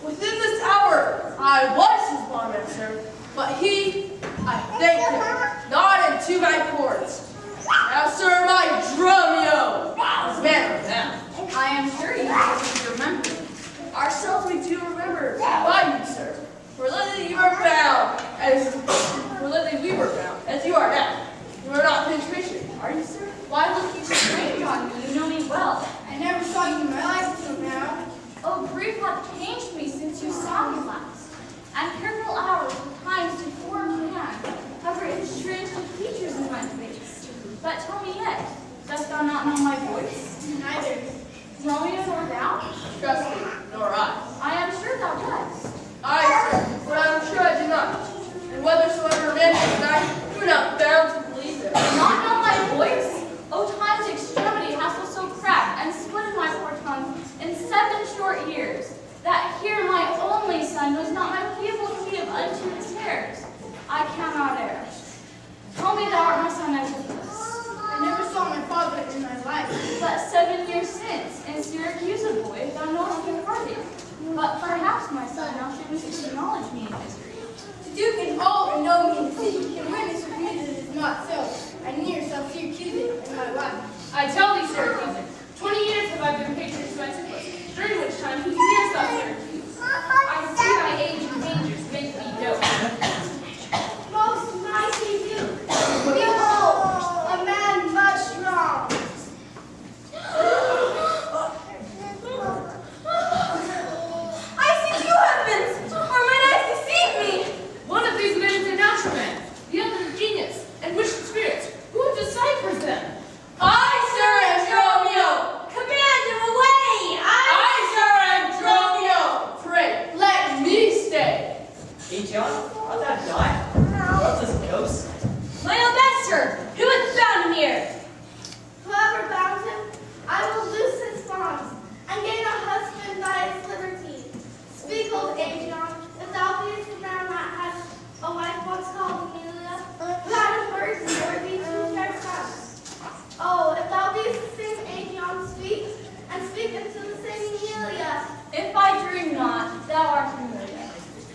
Within this hour, I was his bondman, sir, but he, I thank him, not in two my cords. Now, sir, my Dromio, is man of them. I am sure you will remember. Ourselves we do remember, by you, sir. For lately you were bound, we were bound, as you are now. You are not penetration, are you, sir? Why look you strange on me? You know me well. I never saw you in my life till now. Oh, grief hath changed me since you saw me last. And careful hours with times to form hand have written strange features in my face. But tell me yet, dost thou not know my voice? Neither. Romeo nor thou? Trust me, nor I. I am sure thou dost. I, sir, but I am sure I do not. And whethersoever man is tonight, you are not bound to believe it. Not know my voice? Oh, time's extremity hast so cracked and split my poor tongue in 7 short years, that here my only son was not my feeble key of unto his hairs. I cannot err. Tell me thou art my son Antiphilus. I never saw my father in my life. But 7 years since, in Syracuse, a boy, thou knowest me hardly. But perhaps, my son, thou shouldst acknowledge me in history. The Duke and all who know me in the city can witness with me that it is not so. I near shall Syracuse in my life. I tell thee, Syracuse, 20 years have I been patron to Antiphilus, during which time he fears thou, Syracuse. I see thy age and dangers make thee dote. Most mighty Duke, behold, a man much strong. I see 2 husbands, or mine eyes deceive me. One of these men is a natural man, the other a genius, and wicked spirits. Who deciphers them? I, sir, am Dromio. Command him away! I, sir, am Dromio. Pray, let me stay. Hey, John, art thou not? What's this ghost? My own master, who hath bound him here? Whoever bound him, I will loose his bonds, and gain a husband by his liberty. Speak, old Adrian, if thou beest a man that has a wife once called Amelia, who had a bird worthy to fair spouse. Oh, if thou beest the same Adrian, speak, and speak unto the same Amelia. If I dream not, thou art familiar.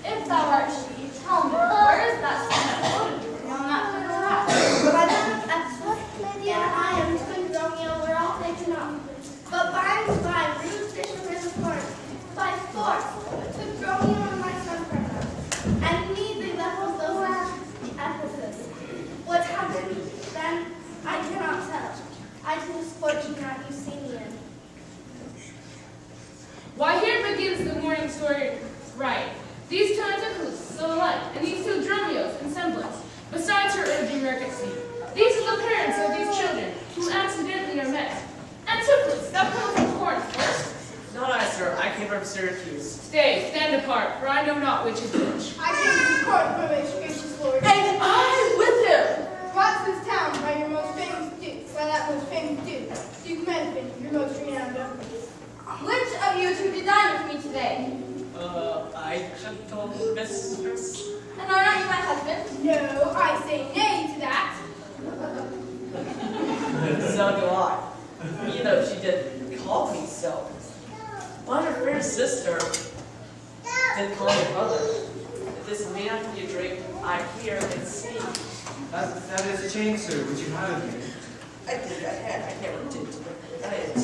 If thou art she, tell me, where is that son that floated on that fickle raft? By the Lydia and I am twin Romeo, we're all taken up. But by and by, rude fishermen of course, by force, took Romeo and my son from them. And me they left with those Ephesus. What happened then, I cannot tell. I choose fortune that you see me in. Why, here begins the morning story right. These 2 Antiphilus, so alike, and these 2 Dromios in semblance, besides her urging mercancy. These are the parents of these children, who accidentally are met. Antiphilus, thou comest from Corinth first? Not I, sir. I came from Syracuse. Stay, stand apart, for I know not which is which. I came to the court, my most gracious lord. And I with him. Brought to this town by your most famous duke, by that most famous duke, Duke Menefin, your most renowned governor. Which of you 2 did dine with me today? I gentle mistress. And are not you my husband? No, I say nay to that. So do I. You know, she did call me so. But her fair sister did call me brother. If this man you drink, I hear and see. That is a change, sir, which you have of me. I think I had. I never did deny it.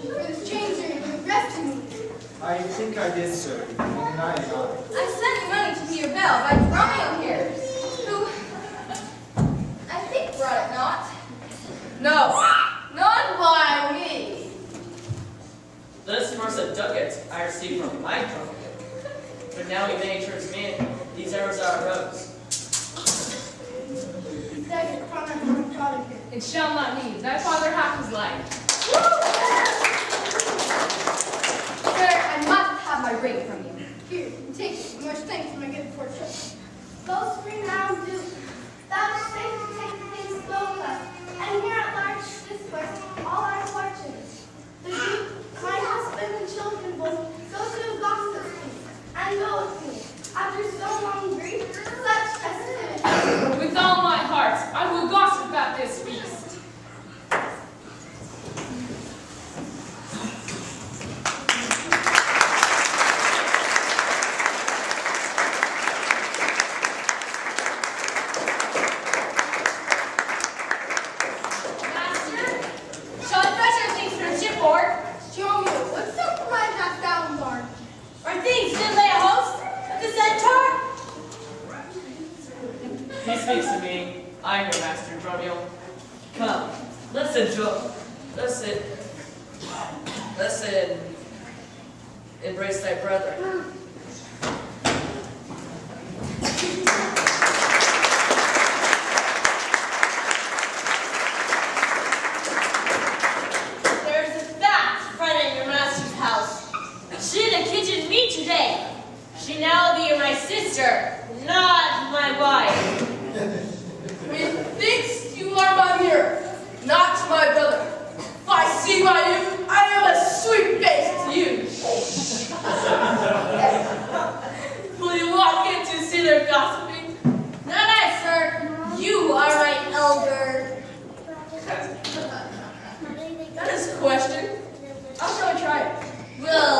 For this changer, you arrested me. I think I did, sir. I deny it not. I sent you money to pay your bail by Romeo here, who I think brought it not. No, not by me. remarks of ducats I received from my trumpet. But now he may turns me in. These errors are rose. It shall not need. Thy father hath his life. Sir, I must have my ring from you. Here, take it. Much thanks, my good fortune. Most renowned Duke, thou safe to take the things spoken of, and here at large discourse all our fortunes. The Duke, my husband and children both, go to gossip me, and go with me. After so long grief, such festivity. With all my heart, I will gossip at this feast. Master, shall I fetch our things from shipboard? Show me, what's up for my half down barn? Our things did lay a host at the centaur? He speaks to me. I am your master, Romeo. Come, let's enjoy. Let's embrace thy brother. There's a fat friend in your master's house. She in the kitchen meat today. She now will be my sister, not my wife. Methinks you are my mirror, not my brother. If I see by you, I am a sweet face to you. Will you walk in to see their gossiping? Not I, sir. You are my elder. That is a question. How shall I try it? Will